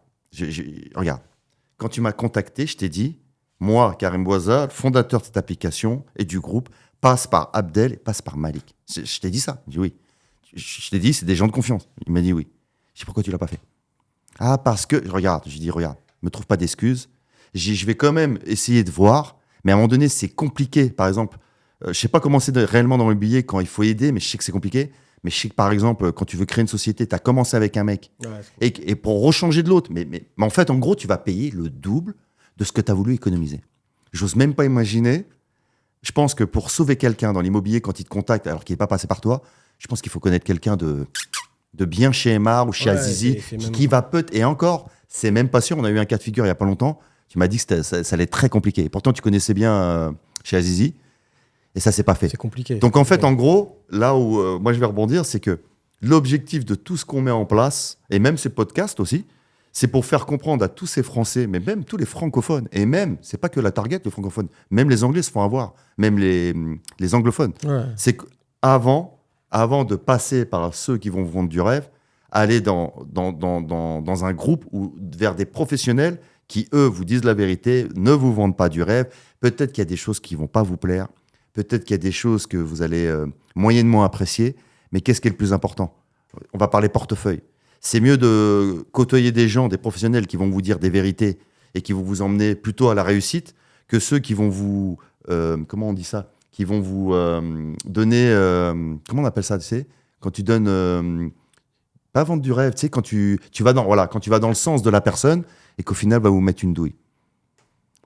quand tu m'as contacté, je t'ai dit, moi, Karim Bouazza, fondateur de cette application et du groupe, passe par Abdel et passe par Malik. Je t'ai dit ça. Il dit oui. Je t'ai dit, c'est des gens de confiance. Il m'a dit oui. Je dis, pourquoi tu l'as pas fait? Ah, parce que... Regarde, me trouve pas d'excuses. Je vais quand même essayer de voir, mais à un moment donné, c'est compliqué. Par exemple, je sais pas comment c'est réellement dans l'immobilier quand il faut aider, mais je sais que c'est compliqué. Mais je sais que, par exemple, quand tu veux créer une société, tu as commencé avec un mec. Ouais, et pour rechanger de l'autre. Mais en fait, en gros, tu vas payer le double de ce que tu as voulu économiser. J'ose même pas imaginer. Je pense que pour sauver quelqu'un dans l'immobilier, quand il te contacte, alors qu'il n'est pas passé par toi, je pense qu'il faut connaître quelqu'un de bien chez Emar ou chez Azizi, qui va peut-être... Et encore, c'est même pas sûr. On a eu un cas de figure il n'y a pas longtemps. Tu m'as dit que ça allait être très compliqué. Pourtant, tu connaissais bien chez Azizi. Et ça, c'est pas fait. C'est compliqué. Donc, en fait, en gros, là où moi, je vais rebondir, c'est que l'objectif de tout ce qu'on met en place, et même ces podcasts aussi, c'est pour faire comprendre à tous ces Français, mais même tous les francophones, et même, c'est pas que la target, les francophones, même les Anglais se font avoir, même les anglophones. Ouais. C'est qu'avant de passer par ceux qui vont vous vendre du rêve, aller dans un groupe ou vers des professionnels qui, eux, vous disent la vérité, ne vous vendent pas du rêve. Peut-être qu'il y a des choses qui vont pas vous plaire. Peut-être qu'il y a des choses que vous allez moyennement apprécier, mais qu'est-ce qui est le plus important? On va parler portefeuille. C'est mieux de côtoyer des gens, des professionnels qui vont vous dire des vérités et qui vont vous emmener plutôt à la réussite que ceux qui vont vous... comment on dit ça? Qui vont vous donner... comment on appelle ça, tu sais? Quand tu donnes... pas vendre du rêve, tu sais, quand tu vas quand tu vas dans le sens de la personne et qu'au final, va vous mettre une douille.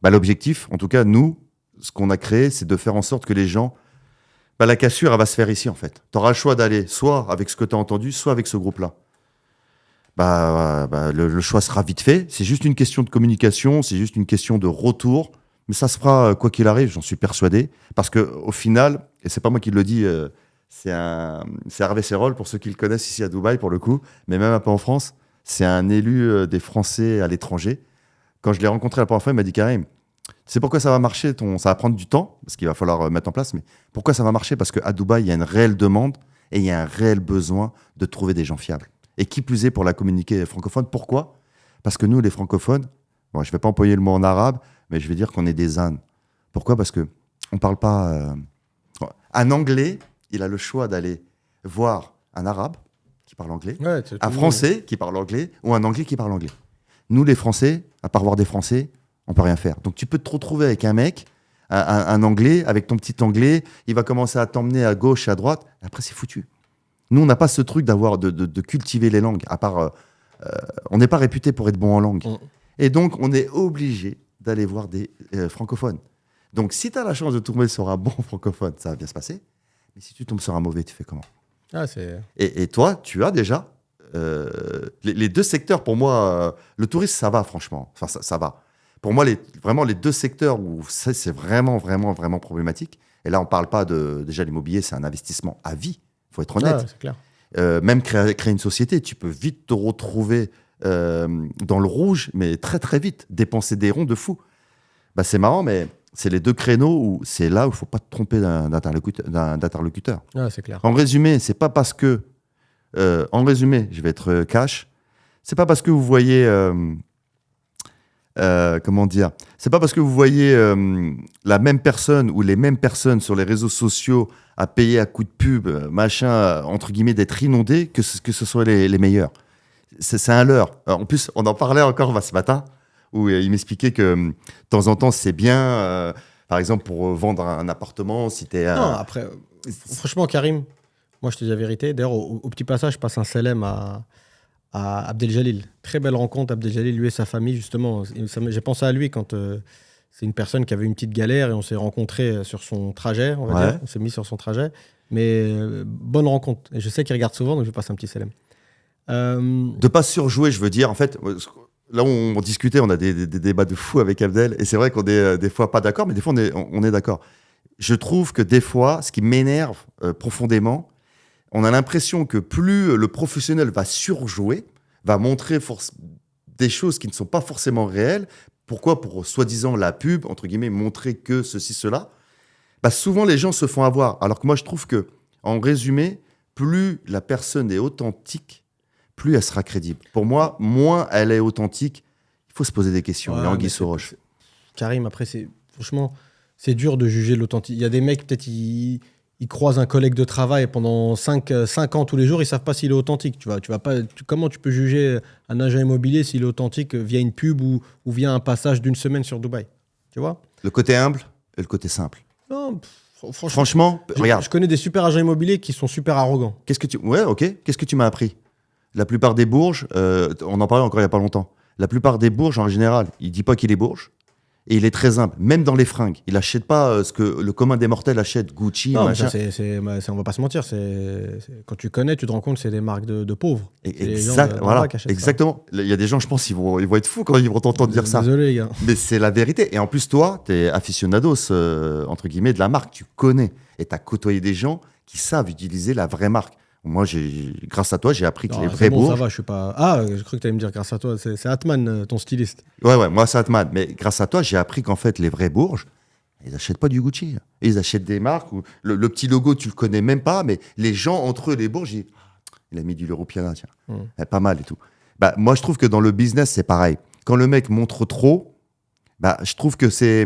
Bah, l'objectif, en tout cas, nous, ce qu'on a créé, c'est de faire en sorte que les gens... Bah, la cassure, elle va se faire ici, en fait. Tu auras le choix d'aller soit avec ce que tu as entendu, soit avec ce groupe-là. Le choix sera vite fait. C'est juste une question de communication, c'est juste une question de retour. Mais ça se fera quoi qu'il arrive, j'en suis persuadé. Parce qu'au final, et c'est pas moi qui le dis, c'est Hervé Serrol, pour ceux qui le connaissent ici à Dubaï, pour le coup, mais même un peu en France, c'est un élu des Français à l'étranger. Quand je l'ai rencontré la première fois, il m'a dit, Karim, tu sais pourquoi ça va marcher, ça va prendre du temps, parce qu'il va falloir mettre en place, mais pourquoi ça va marcher? Parce qu'à Dubaï, il y a une réelle demande et il y a un réel besoin de trouver des gens fiables. Et qui plus est pour la communiquer francophone. Pourquoi? Parce que nous, les francophones, bon, je ne vais pas employer le mot en arabe, mais je vais dire qu'on est des ânes. Pourquoi? Parce qu'on ne parle pas... Un Anglais, il a le choix d'aller voir un Arabe qui parle anglais, un Français qui parle anglais ou un Anglais qui parle anglais. Nous, les Français, à part voir des Français, on ne peut rien faire. Donc, tu peux te retrouver avec un mec, un Anglais, avec ton petit Anglais, il va commencer à t'emmener à gauche, à droite, et après, c'est foutu. Nous, on n'a pas ce truc de cultiver les langues, à part... on n'est pas réputé pour être bon en langue. Et donc, on est obligé d'aller voir des francophones. Donc, si tu as la chance de tomber sur un bon francophone, ça va bien se passer. Mais si tu tombes sur un mauvais, tu fais comment? Et toi, tu as déjà... les deux secteurs, pour moi, le tourisme, ça va, franchement. Enfin, ça va. Pour moi, vraiment, les deux secteurs où c'est vraiment, vraiment, vraiment problématique. Et là, on ne parle pas de... Déjà, l'immobilier, c'est un investissement à vie. Il faut être honnête. C'est clair. Même créer une société, tu peux vite te retrouver dans le rouge, mais très très vite, dépenser des ronds de fou. Bah, c'est marrant, mais c'est les deux créneaux où c'est là où il ne faut pas te tromper d'interlocuteur. C'est clair. En résumé, c'est pas parce que... en résumé, je vais être cash, c'est pas parce que vous voyez... comment dire? C'est pas parce que vous voyez la même personne ou les mêmes personnes sur les réseaux sociaux à payer à coups de pub, machin, entre guillemets, d'être inondés, que ce soit les meilleurs. C'est un leurre. En plus, on en parlait encore ce matin, où il m'expliquait que de temps en temps, c'est bien, par exemple, pour vendre un appartement, si t'es... Non, après, franchement, Karim, moi, je te dis la vérité. D'ailleurs, au petit passage, je passe un salam à Abdel Jalil. Très belle rencontre, Abdel Jalil, lui et sa famille, justement. J'ai pensé à lui quand c'est une personne qui avait une petite galère et on s'est rencontrés sur son trajet, on va dire. On s'est mis sur son trajet. Mais bonne rencontre. Et je sais qu'il regarde souvent, donc je passe un petit salam. De pas surjouer, je veux dire. En fait, là où on discutait, on a des débats de fou avec Abdel. Et c'est vrai qu'on est des fois pas d'accord, mais des fois on est d'accord. Je trouve que des fois, ce qui m'énerve profondément, on a l'impression que plus le professionnel va surjouer, va montrer des choses qui ne sont pas forcément réelles. Pourquoi? Pour soi-disant la pub, entre guillemets, montrer que ceci, cela. Bah, souvent, les gens se font avoir. Alors que moi, je trouve que, en résumé, plus la personne est authentique, plus elle sera crédible. Pour moi, moins elle est authentique, il faut se poser des questions. Il y a anguille sous roche. Karim, après, franchement, c'est dur de juger l'authenticité. Il y a des mecs, peut-être, ils croisent un collègue de travail pendant 5 ans tous les jours, ils savent pas s'il est authentique. Comment tu peux juger un agent immobilier s'il est authentique via une pub ou via un passage d'une semaine sur Dubaï? Tu vois? Le côté humble et le côté simple. Non, franchement, regarde. Je connais des super agents immobiliers qui sont super arrogants. Ouais, ok. Qu'est-ce que tu m'as appris? La plupart des bourges, on en parlait encore il n'y a pas longtemps. La plupart des bourges, en général, il dit pas qu'il est bourge. Et il est très humble, même dans les fringues. Il n'achète pas ce que le commun des mortels achète, Gucci, non, machin. On va pas se mentir. Quand tu connais, tu te rends compte que c'est des marques de pauvres. Exactement. Il y a des gens, je pense, ils vont être fous quand ils vont t'entendre dire ça. Désolé, les gars. Mais c'est la vérité. Et en plus, toi, tu es aficionados, entre guillemets, de la marque. Tu connais. Et tu as côtoyé des gens qui savent utiliser la vraie marque. Moi, grâce à toi, j'ai appris que les vrais bourges... ça va, je suis pas... Ah, je crois que tu allais me dire grâce à toi. C'est Atman, ton styliste. Ouais, moi, c'est Atman. Mais grâce à toi, j'ai appris qu'en fait, les vrais bourges, ils n'achètent pas du Gucci. Ils achètent des marques où le petit logo, tu le connais même pas, mais les gens, entre eux, les bourges, il a mis du Loro Piana, tiens. Pas mal et tout. Bah, moi, je trouve que dans le business, c'est pareil. Quand le mec montre trop, bah, je trouve que c'est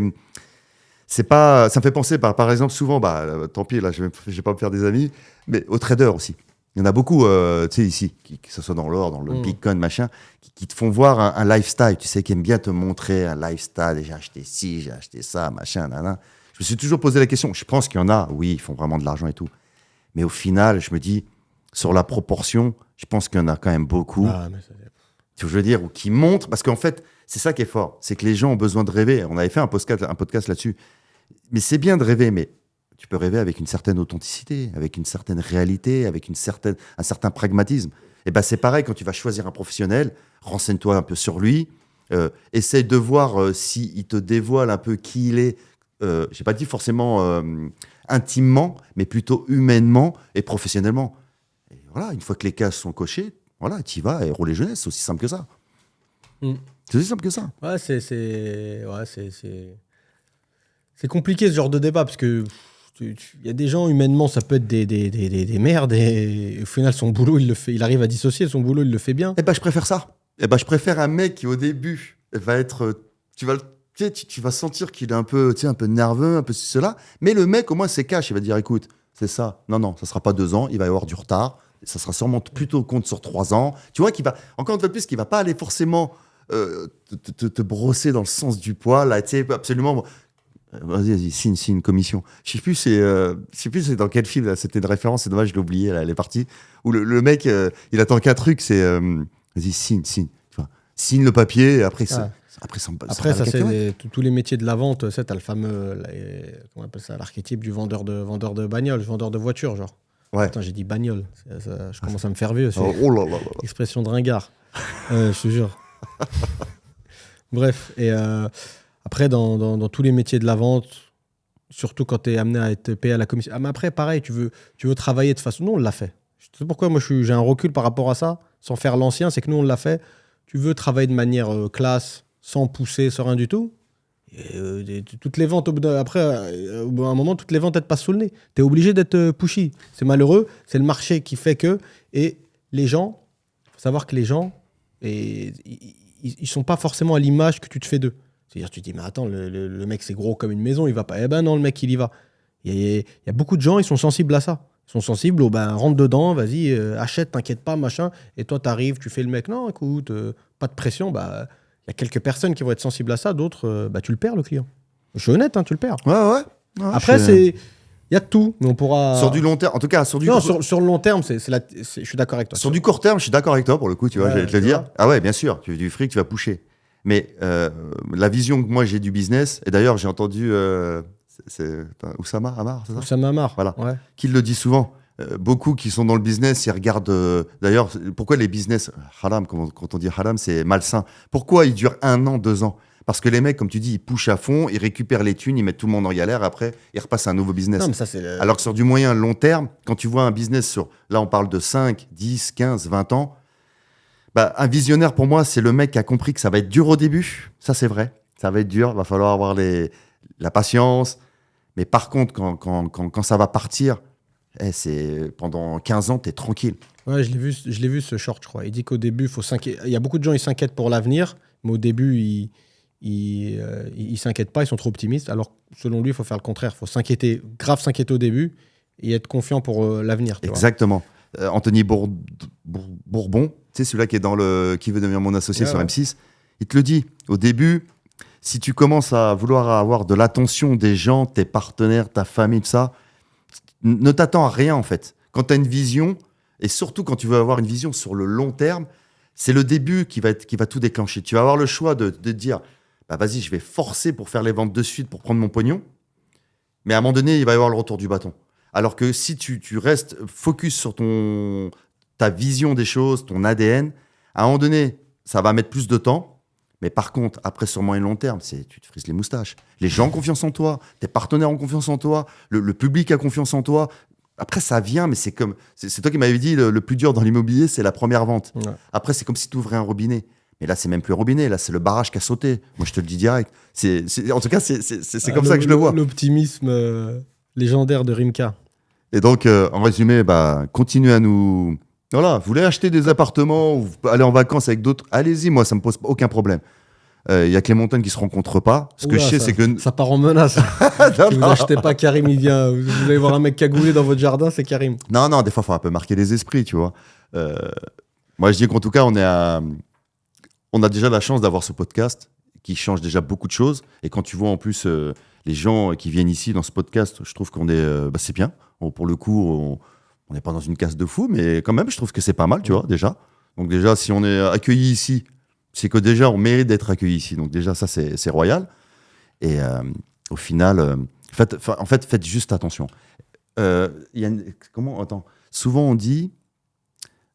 pas... Ça me fait penser, par exemple, souvent, tant pis, là, je vais pas me faire des amis, mais aux traders aussi. Il y en a beaucoup, tu sais, ici, que ce soit dans l'or, dans le Bitcoin, machin, qui te font voir un lifestyle, tu sais, qui aiment bien te montrer un lifestyle, et j'ai acheté ci, j'ai acheté ça, machin, nanana. Je me suis toujours posé la question. Je pense qu'il y en a, oui, ils font vraiment de l'argent et tout. Mais au final, je me dis, sur la proportion, je pense qu'il y en a quand même beaucoup. Tu vois, je veux dire, ou qui montrent, parce qu'en fait, c'est ça qui est fort, c'est que les gens ont besoin de rêver. On avait fait un podcast là-dessus. Mais c'est bien de rêver, mais tu peux rêver avec une certaine authenticité, avec une certaine réalité, avec un certain pragmatisme. Et ben c'est pareil quand tu vas choisir un professionnel, renseigne-toi un peu sur lui, essaye de voir s'il te dévoile un peu qui il est. J'ai pas dit forcément intimement, mais plutôt humainement et professionnellement. Et voilà, une fois que les cases sont cochées, voilà, tu y vas et rouler jeunesse, c'est aussi simple que ça. C'est aussi simple que ça. Ouais, c'est compliqué ce genre de débat parce que il y a des gens, humainement, ça peut être des merdes et au final, son boulot, il le fait. Il arrive à dissocier son boulot, il le fait bien. Eh ben, je préfère ça. Je préfère un mec qui, au début, va être... Tu vas sentir qu'il est un peu nerveux, un peu cela. Mais le mec, au moins, c'est cash. Il va dire, écoute, c'est ça. Non, ça sera pas 2 ans. Il va y avoir du retard. Ça sera sûrement plutôt compte sur 3 ans. Tu vois, encore une fois de plus, qu'il va pas aller forcément te brosser dans le sens du poil. Là, tu sais, absolument... Vas-y, signe une commission. Je sais plus c'est dans quel film, là, c'était une référence, c'est dommage, je l'ai oublié, là, elle est partie. Où le mec, il attend qu'un truc, c'est vas-y, signe. Enfin, signe le papier, et après, ça c'est tous les métiers de la vente. Tu as le fameux, comment on appelle ça, l'archétype du vendeur de bagnole, vendeur de voiture, genre. Ouais. Attends, j'ai dit bagnole. Je commence à me faire vieux. C'est oh là là. expression de ringard. Je te jure. Bref, et après, dans tous les métiers de la vente, surtout quand tu es amené à être payé à la commission. Ah, mais après, pareil, tu veux travailler de façon... Nous, on l'a fait. Tu sais pourquoi moi, j'ai un recul par rapport à ça, sans faire l'ancien, c'est que nous, on l'a fait. Tu veux travailler de manière classe, sans pousser, sans rien du tout. Et, toutes les ventes, après, au bout d'un moment, toutes les ventes, elles te passent sous le nez. Tu es obligé d'être pushy. C'est malheureux. C'est le marché qui fait que... Et les gens, il faut savoir que les gens, ils sont pas forcément à l'image que tu te fais d'eux. C'est-à-dire, tu te dis, mais attends, le mec, c'est gros comme une maison, il va pas. Eh ben non, le mec, il y va. Il y a beaucoup de gens, ils sont sensibles à ça. Ils sont sensibles au, rentre dedans, vas-y, achète, t'inquiète pas, machin. Et toi, t'arrives, tu fais le mec, non, écoute, pas de pression. Il y a quelques personnes qui vont être sensibles à ça, d'autres, tu le perds, le client. Je suis honnête, tu le perds. Ouais. Après, il y a de tout, mais on pourra... Sur du long terme, en tout cas, sur du... Non, sur le long terme, je suis d'accord avec toi. Sur du court terme, je suis d'accord avec toi, pour le coup, tu vois, j'allais te le dire. Ah ouais, bien sûr, tu veux du fric, tu vas pusher. Mais la vision que moi j'ai du business, et d'ailleurs j'ai entendu c'est Oussama Hamar, c'est ça ? Oussama Hamar, voilà, ouais. Qui le dit souvent. Beaucoup qui sont dans le business, ils regardent. D'ailleurs, pourquoi les business haram, quand on dit haram, c'est malsain. Pourquoi ils durent 1 an, 2 ans ? Parce que les mecs, comme tu dis, ils pushent à fond, ils récupèrent les thunes, ils mettent tout le monde en galère, après ils repassent à un nouveau business. Non, mais ça, alors que sur du moyen long terme, quand tu vois un business là on parle de 5, 10, 15, 20 ans. Un visionnaire, pour moi, c'est le mec qui a compris que ça va être dur au début. Ça, c'est vrai. Ça va être dur. Il va falloir avoir la patience. Mais par contre, quand ça va partir, c'est pendant 15 ans, tu es tranquille. Ouais, je l'ai vu ce short, je crois. Il dit qu'au début, il y a beaucoup de gens, ils s'inquiètent pour l'avenir. Mais au début, ils s'inquiètent pas, ils sont trop optimistes. Alors, selon lui, il faut faire le contraire. Il faut s'inquiéter au début et être confiant pour l'avenir. Exactement. Anthony Bourbon, tu sais, celui-là qui est dans Qui veut devenir mon associé sur M6, il te le dit. Au début, si tu commences à vouloir avoir de l'attention des gens, tes partenaires, ta famille, tout ça, ne t'attends à rien, en fait. Quand tu as une vision, et surtout quand tu veux avoir une vision sur le long terme, c'est le début qui va tout déclencher. Tu vas avoir le choix de dire, bah vas-y, je vais forcer pour faire les ventes de suite, pour prendre mon pognon. Mais à un moment donné, il va y avoir le retour du bâton. Alors que si tu restes focus sur ta vision des choses, ton ADN, à un moment donné, ça va mettre plus de temps. Mais par contre, après, sur moyen et long terme, tu te frises les moustaches. Les gens ont confiance en toi, tes partenaires ont confiance en toi, le public a confiance en toi. Après, ça vient, mais c'est toi qui m'avais dit, le plus dur dans l'immobilier, c'est la première vente. Ouais. Après, c'est comme si tu ouvrais un robinet. Mais là, c'est même plus un robinet, là, c'est le barrage qui a sauté. Moi, je te le dis direct. En tout cas, c'est comme ça que je le vois. L'optimisme légendaire de Rimka. Et donc, en résumé, continuez à nous... Voilà, vous voulez acheter des appartements ou aller en vacances avec d'autres, allez-y, moi, ça me pose aucun problème. Il y a que les montagnes qui se rencontrent pas. Ce que je sais, c'est que... Ça part en menace. Si vous n'achetez pas Karim, il vient. Vous allez voir un mec cagoulé dans votre jardin, c'est Karim. Non, des fois, il faut un peu marquer les esprits, tu vois. Moi, je dis qu'en tout cas, on a déjà la chance d'avoir ce podcast qui change déjà beaucoup de choses. Et quand tu vois en plus les gens qui viennent ici dans ce podcast, je trouve qu'on est... c'est bien. Pour le coup, on n'est pas dans une case de fou, mais quand même, je trouve que c'est pas mal, tu vois, déjà. Donc déjà, si on est accueilli ici, c'est que déjà, on mérite d'être accueilli ici. Donc déjà, ça, c'est royal. Et au final, faites juste attention. Attends. Souvent, on dit,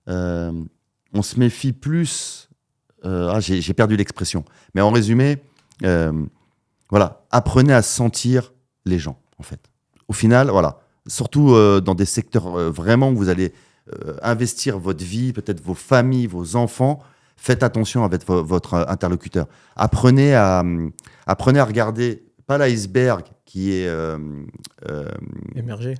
on se méfie plus... j'ai perdu l'expression. Mais en résumé, voilà, apprenez à sentir les gens, en fait. Au final, voilà. Surtout dans des secteurs vraiment où vous allez investir votre vie, peut-être vos familles, vos enfants, faites attention avec votre interlocuteur. Apprenez à regarder, pas l'iceberg qui est... Émergé,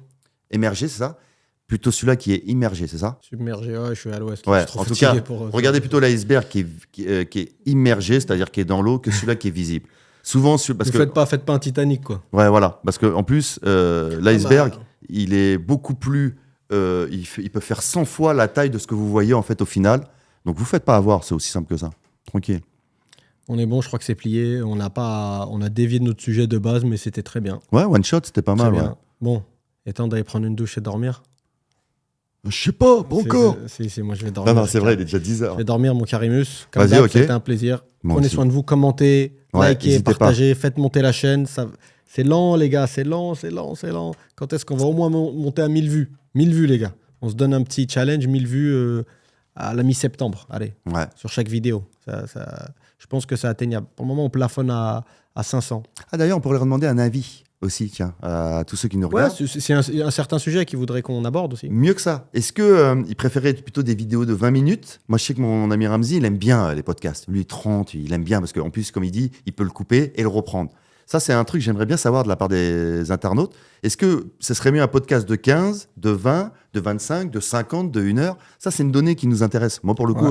c'est ça ? Plutôt celui-là qui est immergé, c'est ça ? Submergé, ouais, je suis à l'ouest. Ouais, en tout cas, regardez plutôt l'iceberg qui est immergé, c'est-à-dire qui est dans l'eau, que celui-là qui est visible. Souvent, faites pas un Titanic, quoi. Ouais, voilà. Parce qu'en plus, l'iceberg... il est beaucoup plus... il peut faire 100 fois la taille de ce que vous voyez en fait au final. Donc vous ne faites pas avoir, c'est aussi simple que ça. Tranquille. On est bon, je crois que c'est plié. On a dévié de notre sujet de base, mais c'était très bien. Ouais, one shot, c'était pas mal. Ouais. Bon, est temps d'aller prendre une douche et dormir. Je sais pas encore. Moi je vais dormir. Non, c'est vrai, il est déjà 10h. Je vais dormir, mon Carimus. Comme d'hab, c'était un plaisir. Prenez soin de vous, commentez, likez, partagez, faites monter la chaîne. C'est lent, les gars, c'est lent. Quand est-ce qu'on va au moins monter à 1000 vues ? 1000 vues, les gars. On se donne un petit challenge, 1000 vues à la mi-septembre. Allez, sur chaque vidéo. Je pense que c'est atteignable. Pour le moment, on plafonne à 500. Ah, d'ailleurs, on pourrait leur demander un avis aussi, tiens, à tous ceux qui nous regardent. C'est un certain sujet qu'ils voudraient qu'on aborde aussi. Mieux que ça. Est-ce qu'ils préféraient plutôt des vidéos de 20 minutes ? Moi, je sais que mon ami Ramzi, il aime bien les podcasts. Lui, 30, il aime bien parce qu'en plus, comme il dit, il peut le couper et le reprendre. Ça, c'est un truc que j'aimerais bien savoir de la part des internautes. Est-ce que ce serait mieux un podcast de 15, de 20, de 25, de 50, de 1 heure ? Ça, c'est une donnée qui nous intéresse. Moi, pour le coup,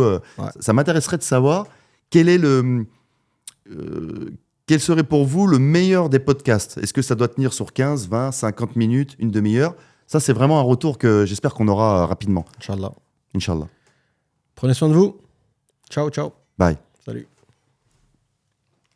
ça m'intéresserait de savoir quel serait pour vous le meilleur des podcasts ? Est-ce que ça doit tenir sur 15, 20, 50 minutes, une demi-heure ? Ça, c'est vraiment un retour que j'espère qu'on aura rapidement. Inch'Allah. Prenez soin de vous. Ciao. Bye. Salut.